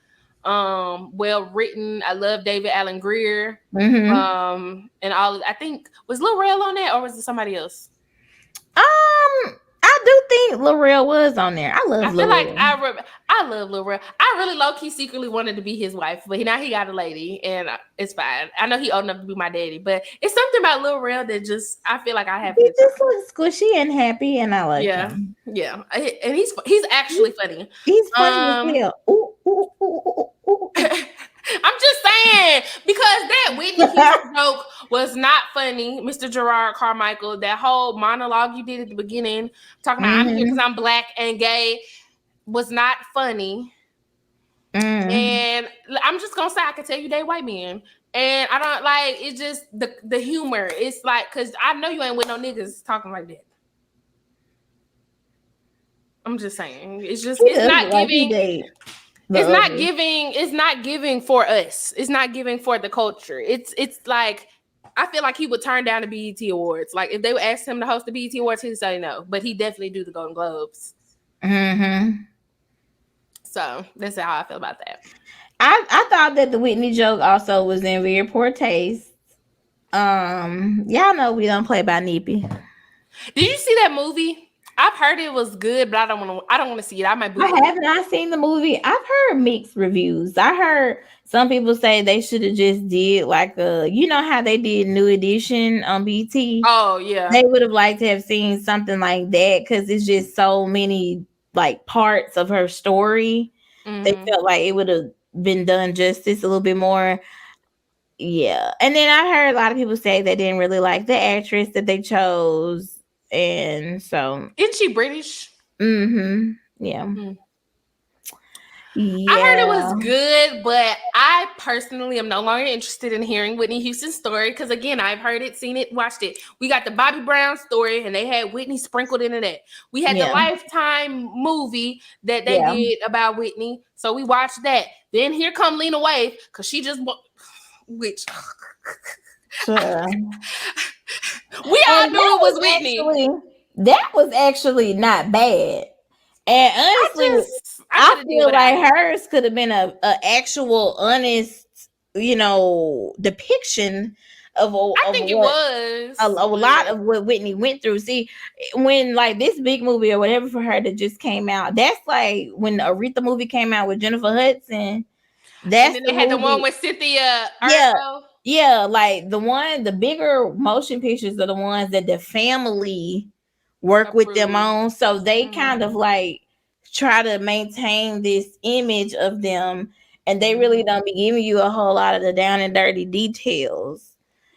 Well written. I love David Alan Grier. And all. I think was Lil Rel on that, or was it somebody else? I do think Lil Rel was on there. I love Lil Rel. I love Lil Rel. I really low-key secretly wanted to be his wife, but now he got a lady, and it's fine. I know he old enough to be my daddy, but it's something about Lil Rel that just I feel like I have. He just looks squishy and happy, and I like him. Yeah, and he's actually funny. He's funny as hell. Ooh. I'm just saying, because that Whitney Houston joke was not funny, Mr. Jerrod Carmichael. That whole monologue you did at the beginning, talking about I'm here because I'm black and gay, was not funny. And I'm just gonna say, I can tell you they white men. And I don't like it's just the humor. It's like, because I know you ain't with no niggas talking like that. I'm just saying. It's not giving. It's not giving for us. It's not giving for the culture. It's like I feel like he would turn down the BET Awards. Like if they would ask him to host the BET Awards, he'd say no. But he definitely do the Golden Globes. So that's how I feel about that. I thought that the Whitney joke also was in very poor taste. Y'all know we don't play by Nippy. Did you see that movie? I've heard it was good, but I don't want to see it. I have not seen the movie. I've heard mixed reviews. I heard some people say they should have just did like you know how they did New Edition on BT. Oh yeah, they would have liked to have seen something like that because it's just so many like parts of her story. They felt like it would have been done justice a little bit more. Yeah, and then I heard a lot of people say they didn't really like the actress that they chose. And so isn't she British? Yeah. Yeah. I heard it was good, but I personally am no longer interested in hearing Whitney Houston's story because, again, I've heard it, seen it, watched it. We got the Bobby Brown story, and they had Whitney sprinkled into that. We had the Lifetime movie that they did about Whitney, so we watched that. Then here come Lena Waithe because she just which Sure. we all knew it was Whitney. That was actually not bad. And honestly, I feel like hers could have been a actual honest, depiction of I think it was a lot of what Whitney went through. See, when like this big movie or whatever for her that just came out, that's like when the Aretha movie came out with Jennifer Hudson. That's and then they had the one with Cynthia Erivo. Yeah, like the bigger motion pictures are the ones that the family work with them on. So they kind of like try to maintain this image of them, and they really don't be giving you a whole lot of the down and dirty details.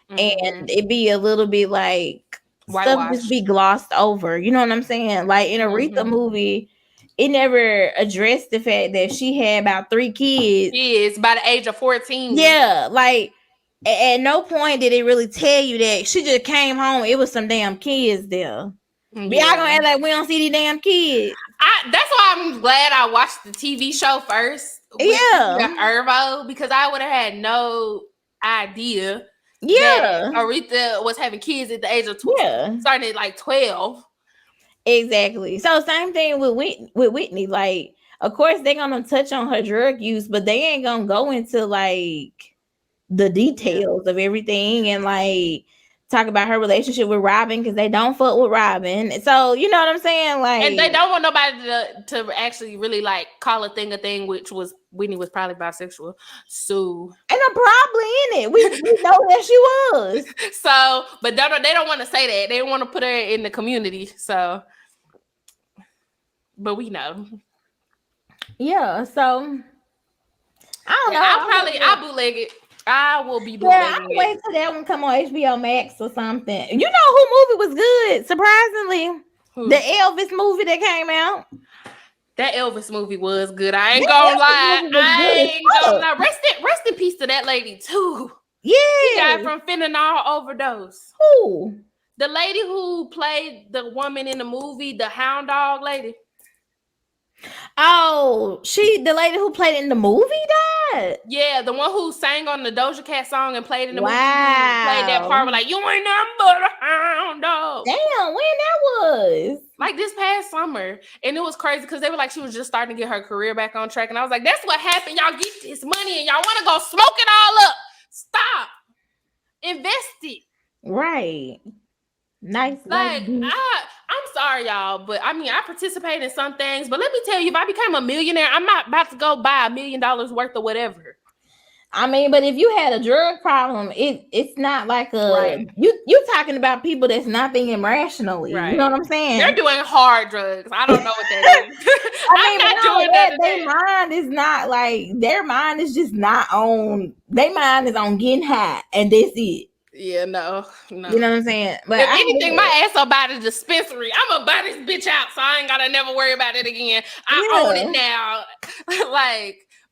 And it be a little bit like stuff just be glossed over. You know what I'm saying? Like in Aretha movie, it never addressed the fact that she had about 3 kids by the age of 14. Yeah, like at no point did it really tell you that she just came home. It was some damn kids there. Y'all gonna act like we don't see these damn kids. That's why I'm glad I watched the TV show first. Ervo, because I would have had no idea. That Aretha was having kids at the age of 12, starting at like 12. Exactly. So same thing with Whitney. Like, of course, they're gonna touch on her drug use, but they ain't gonna go into like the details of everything and like talk about her relationship with Robin because they don't fuck with Robin. So you know what I'm saying? Like, and they don't want nobody to actually really like call a thing, which was Whitney was probably bisexual. So and I'm probably in it. We know that she was. So, but they don't want to say that. They don't want to put her in the community. So, but we know. Yeah. So I don't know. I'll bootleg it. I will be bootlegging it. Wait till that one come on HBO Max or something. You know who movie was good? Surprisingly, the Elvis movie that came out. That Elvis movie was good. I ain't gonna lie. Rest in peace to that lady too. Yeah, she died from fentanyl overdose. Who? The lady who played the woman in the movie, the hound dog lady. Oh, the lady who played in the movie died? Yeah, the one who sang on the Doja Cat song and played in the movie. Played that part with like, you ain't nothing but a hound dog. Damn, when that was? Like this past summer. And it was crazy because they were like, she was just starting to get her career back on track. And I was like, that's what happened. Y'all get this money and y'all want to go smoke it all up. Stop. Invest it. Right. Nice. Like, I'm sorry, y'all, but I mean, I participate in some things, but let me tell you, if I became a millionaire, I'm not about to go buy $1 million worth of whatever. I mean, but if you had a drug problem, it's not like you talking about people that's not thinking rationally. Right. You know what I'm saying? They're doing hard drugs. I don't know what that is. I'm not doing that. Their mind is not like their mind is just not on. Their mind is on getting high, and that's it. Yeah, no. You know what I'm saying? But if anything, my ass will buy the dispensary. I'm gonna buy this bitch out, so I ain't gotta never worry about it again. I own it now.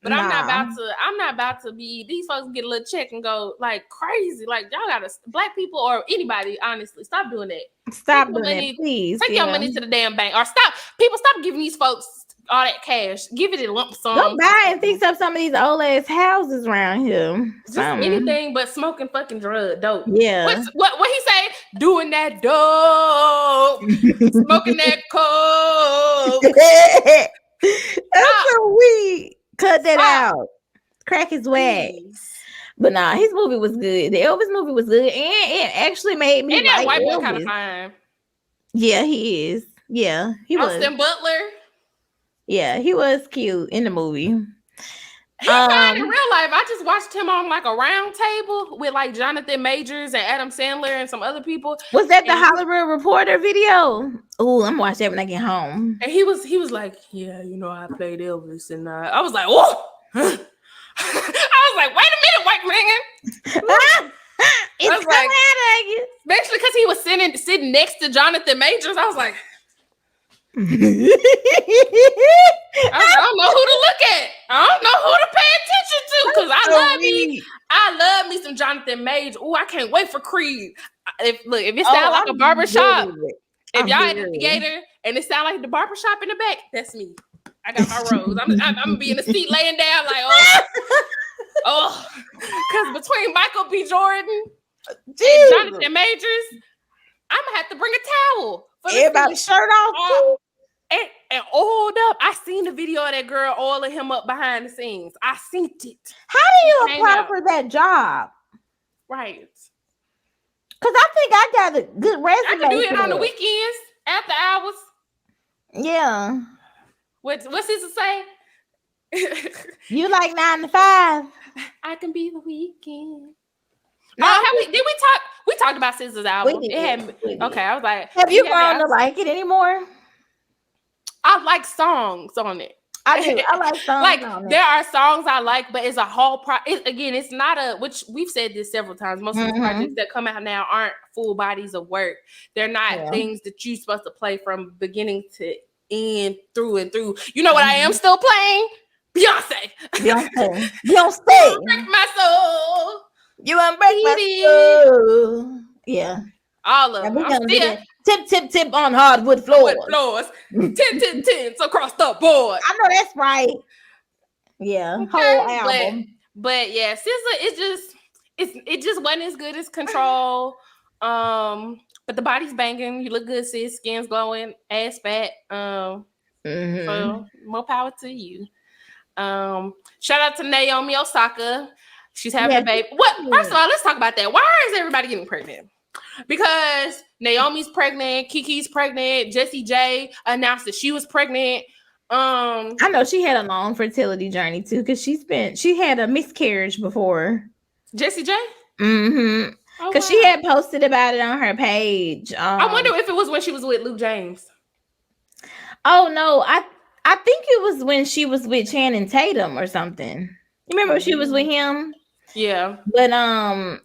But I'm not about to be. These folks get a little check and go like crazy. Like y'all gotta, black people or anybody, honestly, stop doing that. Stop doing that, please. Take your money to the damn bank, or stop giving these folks all that cash. Give it a lump sum. Go buy and fix up some of these old ass houses around here. Just anything but smoking fucking dope. Yeah. What he say? Doing that dope, smoking that coke. That's so weak. Cut that out. Crack his whack. But nah, his movie was good. The Elvis movie was good, and it actually made me. And that white boy kind of fine. Yeah, he is. Yeah, he was. Austin Butler. Yeah, he was cute in the movie. He's fine in real life. I just watched him on like a round table with like Jonathan Majors and Adam Sandler and some other people. Was that the Hollywood Reporter video? Oh, I'm watching that when I get home. And he was like, yeah, you know, I played Elvis, and I was like, whoa. I was like, wait a minute, white man. It's like, especially because he was sitting next to Jonathan Majors. I was like, I don't know who to look at. I don't know who to pay attention to because I love me some Jonathan Majors. Oh, I can't wait for Creed. If it sounds like a barbershop, if y'all at the theater and it sounds like the barbershop in the back, that's me. I got my rose. I'm gonna be in the seat laying down like because between Michael B. Jordan and Jonathan Majors, I'm gonna have to bring a towel. Everybody's shirt off and oiled up. I seen the video of that girl oiling him up behind the scenes. I seen it. How do you apply for that job? Right. Because I think I got a good resume. I can do it on the weekends, after hours. Yeah. What's this to say? You like 9 to 5? I can be the weekend. No, did we talk? We talked about SZA's album. Okay, I was like, have you grown to like it anymore? I like songs on it. I do. I like songs. Like on there it. are songs I like, but it's a whole it's not a, which we've said this several times. Most of the projects that come out now aren't full bodies of work. They're not things that you're supposed to play from beginning to end, through and through. You know what I am still playing? Beyonce. Break my soul. You want to break my soul. Yeah. All of them. I'm still tip on hardwood floors. 10 across the board. I know that's right. Yeah. Okay. Whole album. But yeah, SZA, it just wasn't as good as Control. But the body's banging. You look good, sis. Skin's glowing. Ass fat. So more power to you. Shout out to Naomi Osaka. She's having a baby. What? First of all, let's talk about that. Why is everybody getting pregnant? Because Naomi's pregnant, Kiki's pregnant, Jessie J announced that she was pregnant. I know she had a long fertility journey too, because she had a miscarriage before. Jessie J? Mm-hmm. Because she had posted about it on her page. I wonder if it was when she was with Luke James. Oh no, I think it was when she was with Channing Tatum or something. You remember when she was with him? Yeah. But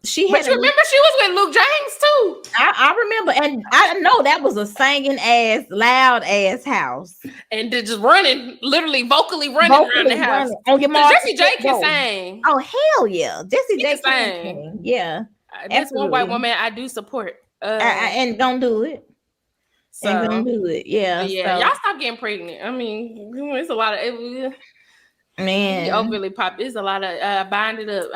she had. But you remember she was with Luke James too. I remember, and I know that was a singing ass, loud ass house, and they're just running, literally vocally running around the house. Jessie J can sing. Oh hell yeah, Jessie J can sing. Yeah, that's one white woman I do support. And don't do it. So, and don't do it. Yeah, yeah. Y'all stop getting pregnant. I mean, it's a lot of. Man, overly pop. There's a lot of bind it up.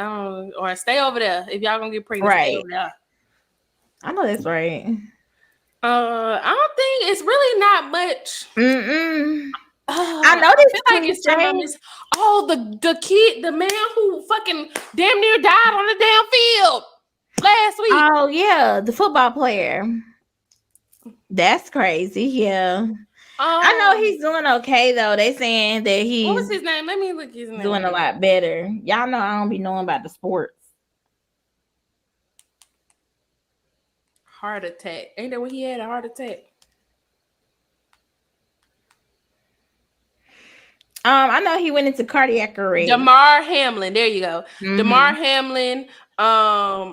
Or stay over there if y'all gonna get pregnant. Right. Stay over there. I know that's right. I don't think it's really not much. I know this. I feel like it's the kid, the man who fucking damn near died on the damn field last week. Oh yeah, the football player. That's crazy. Yeah. I know he's doing okay though. They saying that what was his name? Let me look his name. Doing a lot better. Y'all know I don't be knowing about the sports. Heart attack. Ain't that when he had a heart attack? I know he went into cardiac arrest. Damar Hamlin. There you go. Damar Hamlin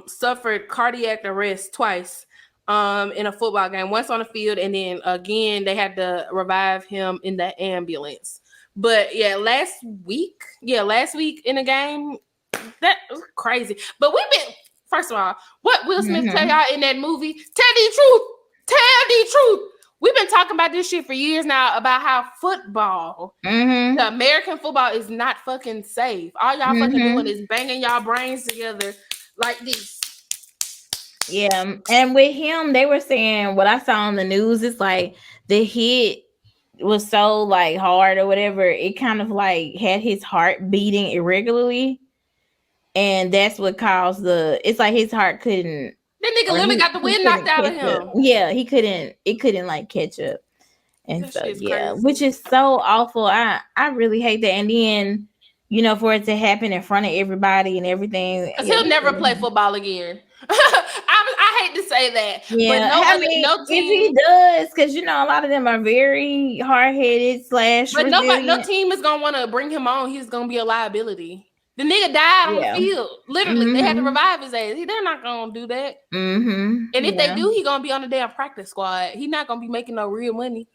suffered cardiac arrest twice. In a football game, once on the field, and then again they had to revive him in the ambulance. But yeah, last week in the game, that was crazy. But we've been, first of all, what Will Smith tell y'all in that movie? Tell the truth. We've been talking about this shit for years now about how football, the American football, is not fucking safe. All y'all fucking doing is banging y'all brains together like this. Yeah, and with him, they were saying what I saw on the news. It's like the hit was so like hard or whatever. It kind of like had his heart beating irregularly, and that's what caused it's like his heart couldn't. That nigga literally got the wind knocked out of him. Yeah, he couldn't. It couldn't like catch up, and that so yeah, crazy. Which is so awful. I really hate that. And then for it to happen in front of everybody and everything, because he'll never play football again. I hate to say that, yeah. But no team, if he does, because a lot of them are very hard-headed / But no team is gonna want to bring him on. He's gonna be a liability. The nigga died on the field. Literally, they had to revive his ass. They're not gonna do that. And if they do, he gonna be on the damn practice squad. He's not gonna be making no real money.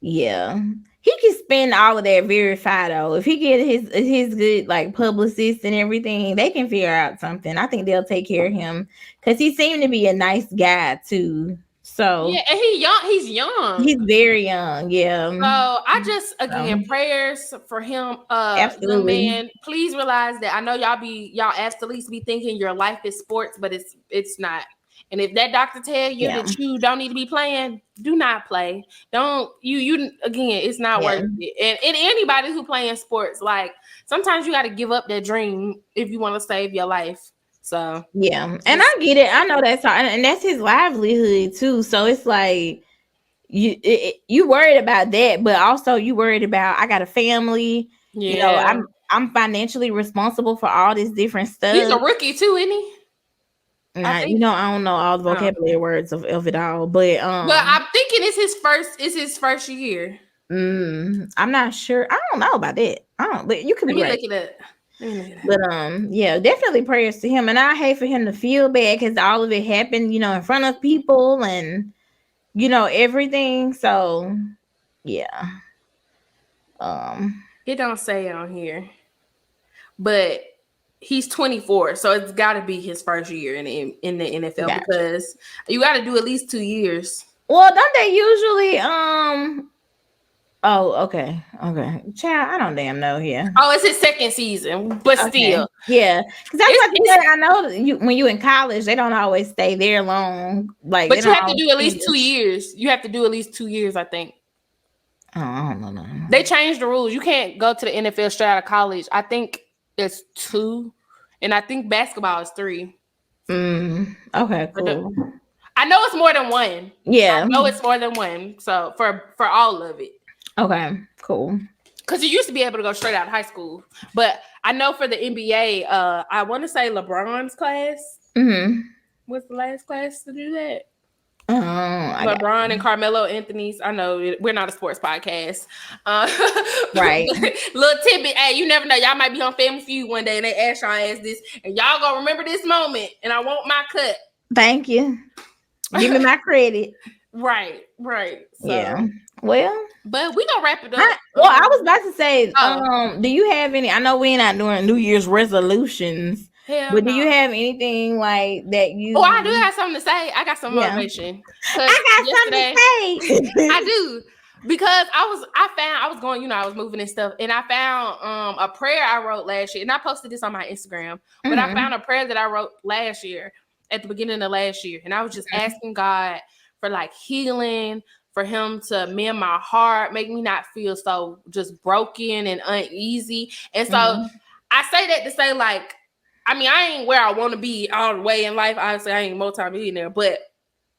Yeah. He can spend all of that verify though. If he get his good like publicist and everything, they can figure out something. I think they'll take care of him because he seemed to be a nice guy too. So Yeah, and he's young. he's very young. Yeah. So I just again So, prayers for him, young absolutely. man. Please realize that I know y'all athletes be thinking your life is sports, but it's not. And if that doctor tell you Yeah. that you don't need to be playing, do not play. Don't you again, it's not Yeah. worth it. And anybody who playing sports, like sometimes you got to give up that dream if you want to save your life. So Yeah. And I get it. I know that's hard. And that's his livelihood too. So it's like you worried about that, but also you worried about I got a family. You know, yeah, I'm financially responsible for all this different he's a stuff. rookie too, isn't he? And I you think. know, I don't know all the vocabulary words of it all, but I'm thinking it's his first year. I'm not sure. I don't know about that. I don't, but you could Let be me right. look it up. But yeah, definitely prayers to him. And I hate for him to feel bad because all of it happened, you know, in front of people and you know everything. So yeah. It don't say on here, but he's 24, so it's got to be his first year in the NFL Gotcha. because you got to do at least 2 years. Well, don't they usually oh, okay. Child, I don't damn know here. Oh, it's his second season, but Okay. still. Yeah. Because that's what you say. I know that when you in college, they don't always stay there long. Like, But they you don't have to always do at least finish. 2 years. You have to do at least 2 years, I think. Oh, I don't know. They changed the rules. You can't go to the NFL straight out of college. I think it's 2, and I think basketball is 3. Okay, cool. I know it's more than 1. Yeah. I know it's more than 1. So for all of it. Okay, cool. Because you used to be able to go straight out of high school. But I know for the NBA, I want to say LeBron's class was the last class to do that. LeBron and Carmelo Anthony's. I know we're not a sports podcast. Right. Little tidbit. Hey, you never know. Y'all might be on Family Feud one day and they ask y'all ass this. And y'all gonna remember this moment. And I want my cut. Thank you. Give me my credit. Right. So, yeah. Well, but we gonna wrap it up. I was about to say, do you have any? I know we're not doing New Year's resolutions, but do you have anything like that you? Oh, I do have something to say. I got some motivation. I got something to say. I do. Because I was going, I was moving and stuff, and I found a prayer I wrote last year, and I posted this on my Instagram. But I found a prayer that I wrote last year at the beginning of last year, and I was just asking God for like healing, for him to mend my heart, make me not feel so just broken and uneasy. And so I say that to say, like, I mean, I ain't where I want to be all the way in life. Obviously, I ain't multi-millionaire, but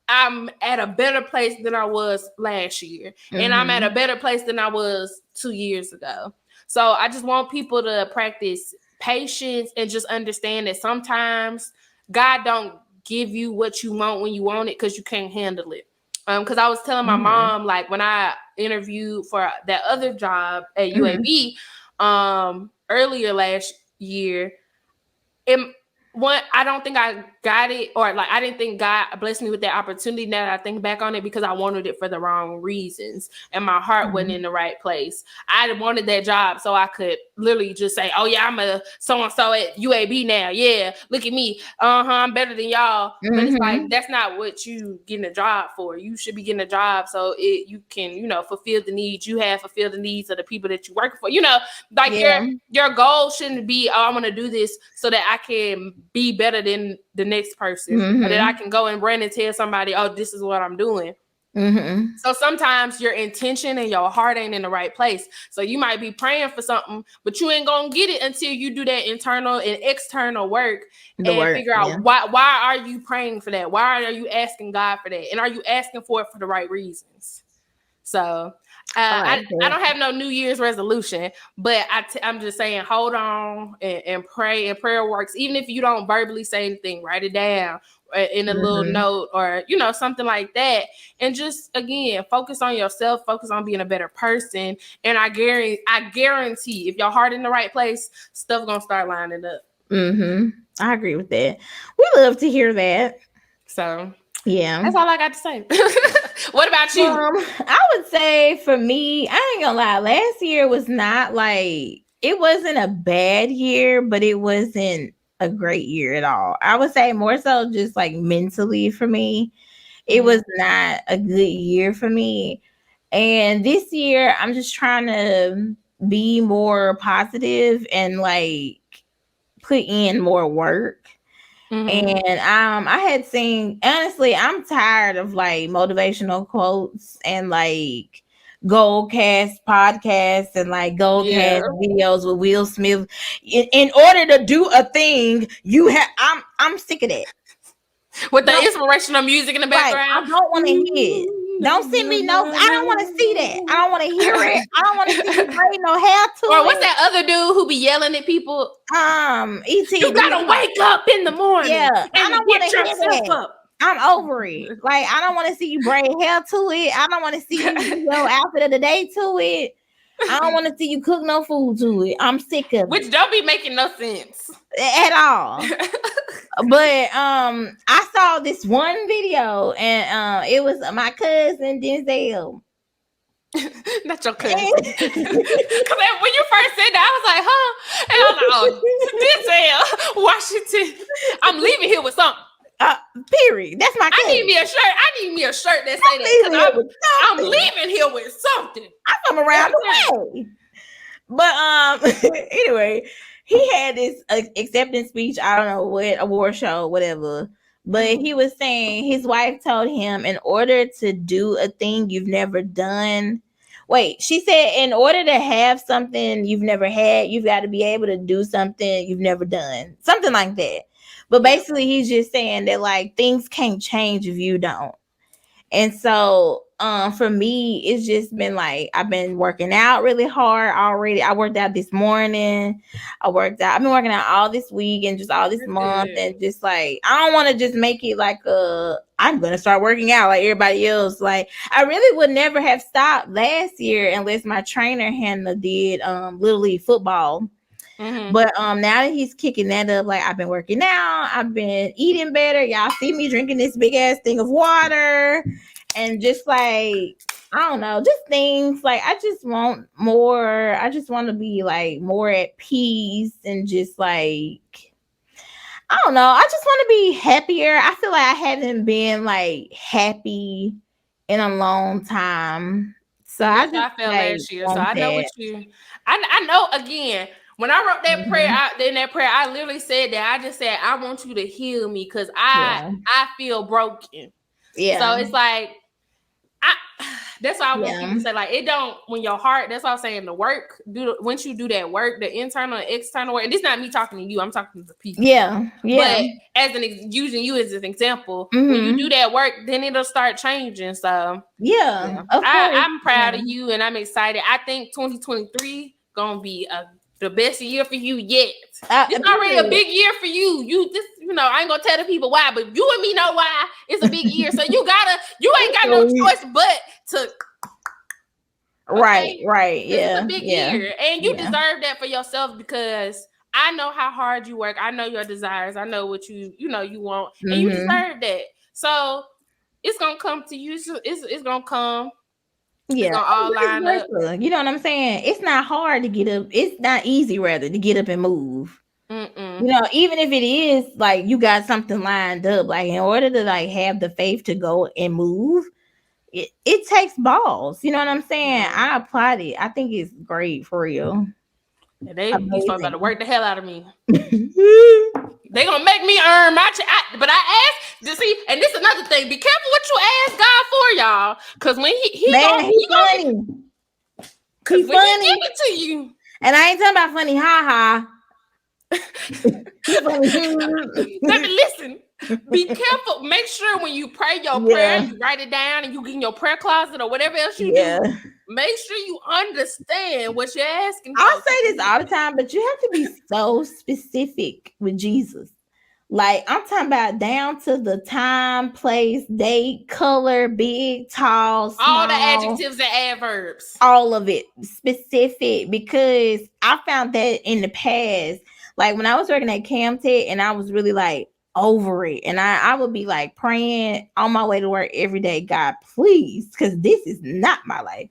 I'm at a better place than I was last year. And I'm at a better place than I was 2 years ago. So I just want people to practice patience and just understand that sometimes God don't give you what you want when you want it because you can't handle it. Because I was telling my mom, like when I interviewed for that other job at UAB earlier last year, I don't think I got it, or like I didn't think God blessed me with that opportunity. Now that I think back on it, because I wanted it for the wrong reasons, and my heart wasn't in the right place. I wanted that job so I could literally just say, "Oh yeah, I'm a so and so at UAB now. Yeah, look at me. I'm better than y'all." But it's like that's not what you getting a job for. You should be getting a job so you can fulfill the needs you have, fulfill the needs of the people that you work for. Your goal shouldn't be, "Oh, I'm gonna do this so that I can be better than the next person, or that I can go and brand and tell somebody, oh, this is what I'm doing." So sometimes your intention and your heart ain't in the right place. So you might be praying for something, but you ain't gonna get it until you do that internal and external work figure out why are you praying for that? Why are you asking God for that? And are you asking for it for the right reasons? So I don't have no New Year's resolution, but I'm just saying, hold on and pray, and prayer works. Even if you don't verbally say anything, write it down in a little note or, something like that. And just, again, focus on yourself, focus on being a better person. And I guarantee if your heart in the right place, stuff gonna start lining up. I agree with that. We love to hear that. So Yeah. That's all I got to say. What about you? I would say for me, I ain't gonna lie, last year was not like, it wasn't a bad year, but it wasn't a great year at all. I would say more so just like mentally for me, it was not a good year for me. And this year, I'm just trying to be more positive and like put in more work. And I had seen, honestly, I'm tired of like motivational quotes and like gold cast podcasts and like gold cast videos with Will Smith. In order to do a thing, you have I'm sick of that. With the inspirational music in the background. I don't want to hear it. Don't send me no. I don't want to see that. I don't want to hear it. I don't want to see you braid no hair to Or it. what's that other dude who be yelling at people? E.T. You gotta wake up in the morning. Yeah, and I don't want to hear that. Up. I'm over it. Like, I don't want to see you braid hair to it. I don't want to see you do your outfit of the day to it. I don't want to see you cook no food to it. I'm sick of Which it. don't be making no sense at all. But I saw this one video and it was my cousin Denzel. Not your cousin. Because when you first said that, I was like, huh? And I was like, oh, Denzel Washington. I'm leaving here with something. Period. That's my cousin. I need me a shirt. I need me a shirt that say that. Because I'm leaving here with something. I come around the way. But anyway, he had this acceptance speech. I don't know what award show, whatever. But he was saying his wife told him, in order to do a thing you've never done. Wait, she said, in order to have something you've never had, you've got to be able to do something you've never done. Something like that. But basically, he's just saying that like things can't change if you don't. And so for me, it's just been like I've been working out really hard already. I worked out this morning. I've been working out all this week and just all this month. And just like I don't want to just make it like I'm gonna start working out like everybody else. Like I really would never have stopped last year unless my trainer Hannah did Little League football. But now that he's kicking that up, like I've been working out, I've been eating better. Y'all see me drinking this big ass thing of water, and just like I don't know, just things like I just want more. I just want to be like more at peace and just like I don't know. I just want to be happier. I feel like I haven't been like happy in a long time. So I felt last year. So I know what you. I know again. When I wrote that prayer out in that prayer, I literally said that. I just said, I want you to heal me because I feel broken. Yeah. So it's like, that's why I want people to say, like, it don't, when your heart, that's why I'm saying the work, once you do that work, the internal and external work, and this is not me talking to you, I'm talking to the people. Yeah. But using you as an example, when you do that work, then it'll start changing. So, I'm proud of you and I'm excited. I think 2023 going to be the best year for you yet. It's already a big year for you. I ain't gonna tell the people why, but you and me know why it's a big year. So you ain't got no choice but to. Right. It's a big year, and you deserve that for yourself because I know how hard you work. I know your desires. I know what you want, and you deserve that. So it's gonna come to you. It's gonna come. Yeah, all line up. You know what I'm saying? It's not hard to get up. It's not easy, rather, to get up and move. Even if it is like you got something lined up, like in order to like have the faith to go and move, it takes balls. You know what I'm saying? I applaud it. I think it's great for real. They supposed to work the hell out of me. They gonna make me earn my but I asked to see, and this is another thing. Be careful what you ask God for, y'all, because when he funny. He's funny. He give it to you, and I ain't talking about funny, ha. Listen. Be careful. Make sure when you pray your prayer, you write it down, and you get in your prayer closet or whatever else you do. Make sure you understand what you're asking for. I'll say this all the time, but you have to be so specific with Jesus. Like I'm talking about down to the time, place, date, color, big, tall, small, all the adjectives and adverbs, all of it specific. Because I found that in the past, like when I was working at Camtech, and I was really like, over it. And I would be like praying on my way to work every day, God, please, because this is not my life.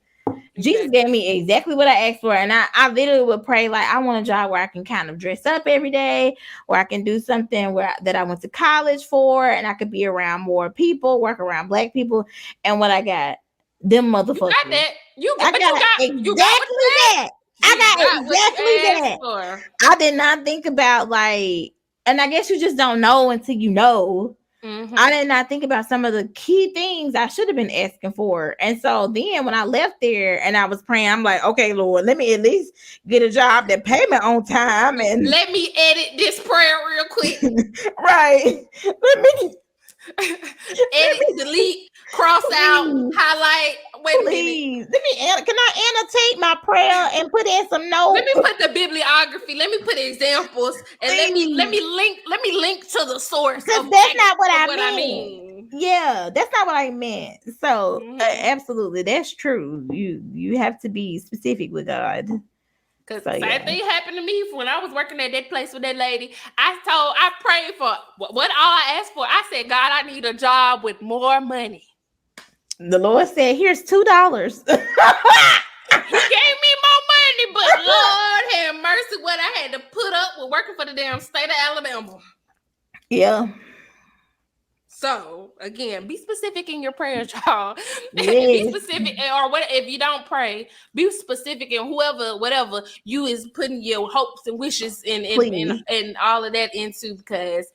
Jesus gave me exactly what I asked for. And I literally would pray, like, I want a job where I can kind of dress up every day, where I can do something that I went to college for, and I could be around more people, work around Black people. And what I got, them motherfuckers. You got that. I got exactly that. I got exactly that. I did not think about, like, and I guess you just don't know until you know. Mm-hmm. I did not think about some of the key things I should have been asking for. And so then when I left there and I was praying, I'm like, okay, Lord, let me at least get a job that pay me on time. And let me edit this prayer real quick. Right. Let me edit, delete, cross out, highlight. Wait a minute. Can I annotate my prayer and put in some notes? Let me put the bibliography. Let me put examples, and let me link to the source. Because that's not what I mean. Yeah, that's not what I meant. So absolutely, that's true. You have to be specific with God. Because the same thing happened to me when I was working at that place with that lady. I prayed for what all I asked for. I said, God, I need a job with more money. The Lord said, here's $2. He gave me more money, but Lord have mercy, what I had to put up with working for the damn state of Alabama. Yeah. So again, be specific in your prayers, y'all. Yes. Be specific, or what if you don't pray, be specific in whatever you is putting your hopes and wishes and all of that into, because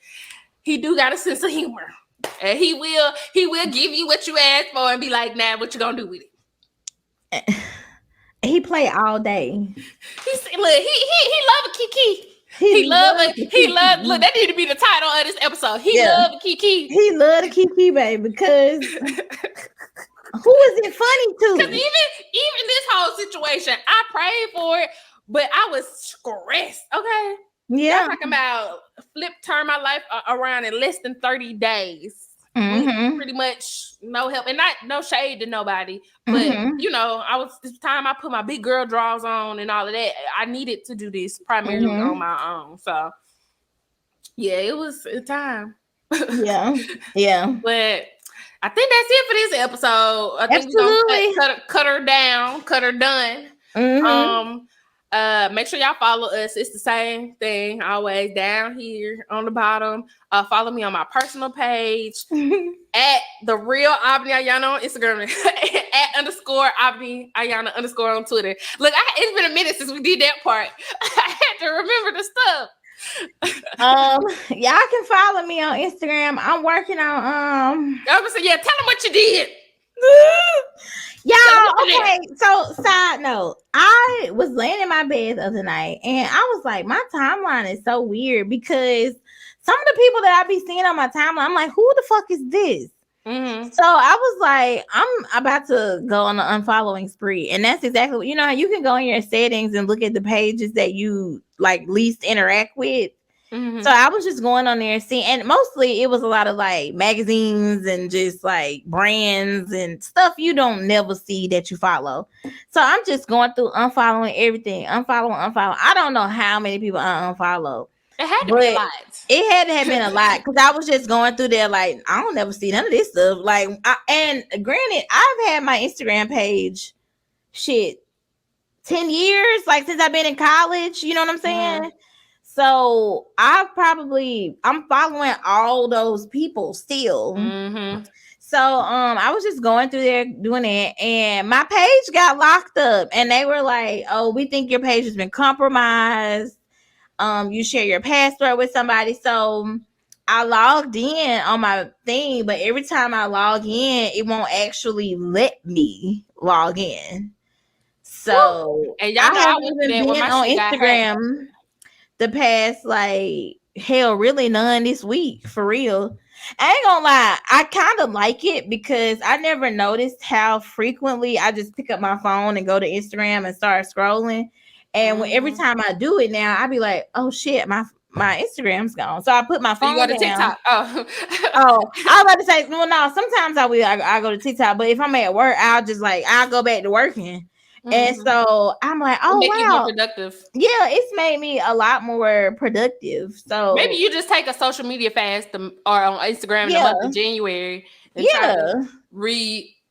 he do got a sense of humor. And he will give you what you asked for and be like, nah, what you gonna do with it? He play all day. He love a Kiki. He love look, that need to be the title of this episode. He love a Kiki. He love a Kiki, baby, because who is it funny to? Because even this whole situation, I prayed for it, but I was stressed. Okay. Yeah. I'm talking about turn my life around in less than 30 days. With pretty much no help, and no shade to nobody, but this time I put my big girl drawers on and all of that. I needed to do this primarily on my own. So yeah, it was a time. Yeah. But I think that's it for this episode. I think we're gonna cut her down, cut her done. Make sure y'all follow us. It's the same thing always down here on the bottom. Follow me on my personal page at The Real Abni Ayana on Instagram, at _Abni Ayana _ on Twitter. Look, it's been a minute since we did that part. I had to remember the stuff. Y'all can follow me on Instagram. I'm working on I was gonna say, tell them what you did. Y'all, okay, so side note, I was laying in my bed the other night and I was like, my timeline is so weird because some of the people that I be seeing on my timeline, I'm like, who the fuck is this? So I was like, I'm about to go on an unfollowing spree. And that's exactly what, how you can go in your settings and look at the pages that you like least interact with. So I was just going on there and seeing, and mostly it was a lot of like magazines and just like brands and stuff you don't never see that you follow. So I'm just going through unfollowing everything, unfollowing. I don't know how many people I unfollowed. It had to be a lot. It had to have been a lot because I was just going through there like, I don't never see none of this stuff. Like, and granted, I've had my Instagram page 10 years, like since I've been in college, you know what I'm saying? So I'm following all those people still. So I was just going through there doing it, and my page got locked up, and they were like, "Oh, we think your page has been compromised. You share your password with somebody." So I logged in on my thing, but every time I log in, it won't actually let me log in. So and y'all know I haven't been on Instagram the past really none this week, for real. I ain't gonna lie, I kind of like it because I never noticed how frequently I just pick up my phone and go to Instagram and start scrolling. And every time I do it now, I be like, oh shit, my Instagram's gone. So I put my phone down. You go to TikTok. I was about to say, well, no, sometimes I go to TikTok, but if I'm at work, I'll go back to working. And so I'm like, oh make you more wow, productive. yeah, it's made me a lot more productive. So maybe you just take a social media fast or on Instagram in the month of January and try to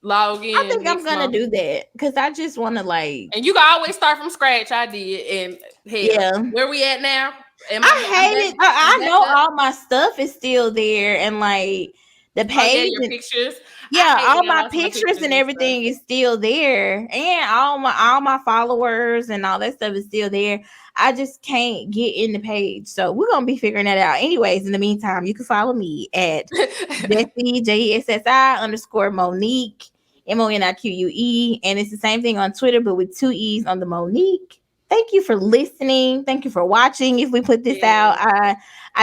log in. I think I'm next gonna month. do that because I just want to like. And you can always start from scratch. I did, and hell, where we at now? I hate it. I know all my stuff is still there, and like the page, your pictures. Yeah, all my pictures and everything is still there, and all my followers and all that stuff is still there. I just can't get in the page, so we're gonna be figuring that out. Anyways, in the meantime, you can follow me at Jessie JESSI_Monique MONIQUE, and it's the same thing on Twitter, but with 2 E's on the Monique. Thank you for listening. Thank you for watching. If we put this out, I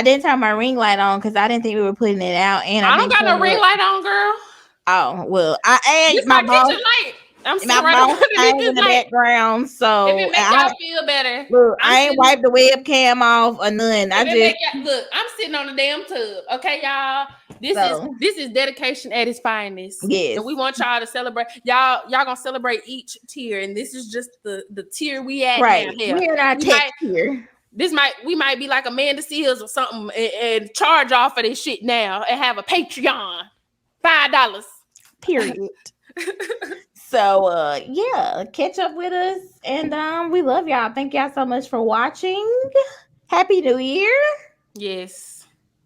didn't turn my ring light on because I didn't think we were putting it out. And I don't got no ring light on, girl. Oh well, this my kitchen light. I'm sitting right in the background, so if it make y'all feel better. Look, I ain't wiped the webcam off or none. Look, I'm sitting on the damn tub. Okay, y'all. This is dedication at its finest. Yes, and we want y'all to celebrate. Y'all gonna celebrate each tier, and this is just the tier we at right. now. We're in our tech tier. We might be like Amanda Seals or something and charge off for this shit now and have a Patreon. $5. Period. So yeah, catch up with us, and we love y'all. Thank y'all so much for watching. Happy New Year. Yes.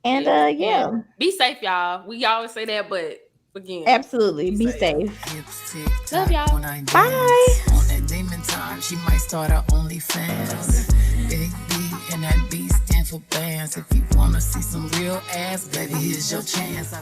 And yeah. Be safe, y'all. We always say that, but again, absolutely be safe. Love y'all. Bye. On that demon time, she might start her OnlyFans. Big B and that B stand for bands. If you wanna see some real ass, baby, here's your chance.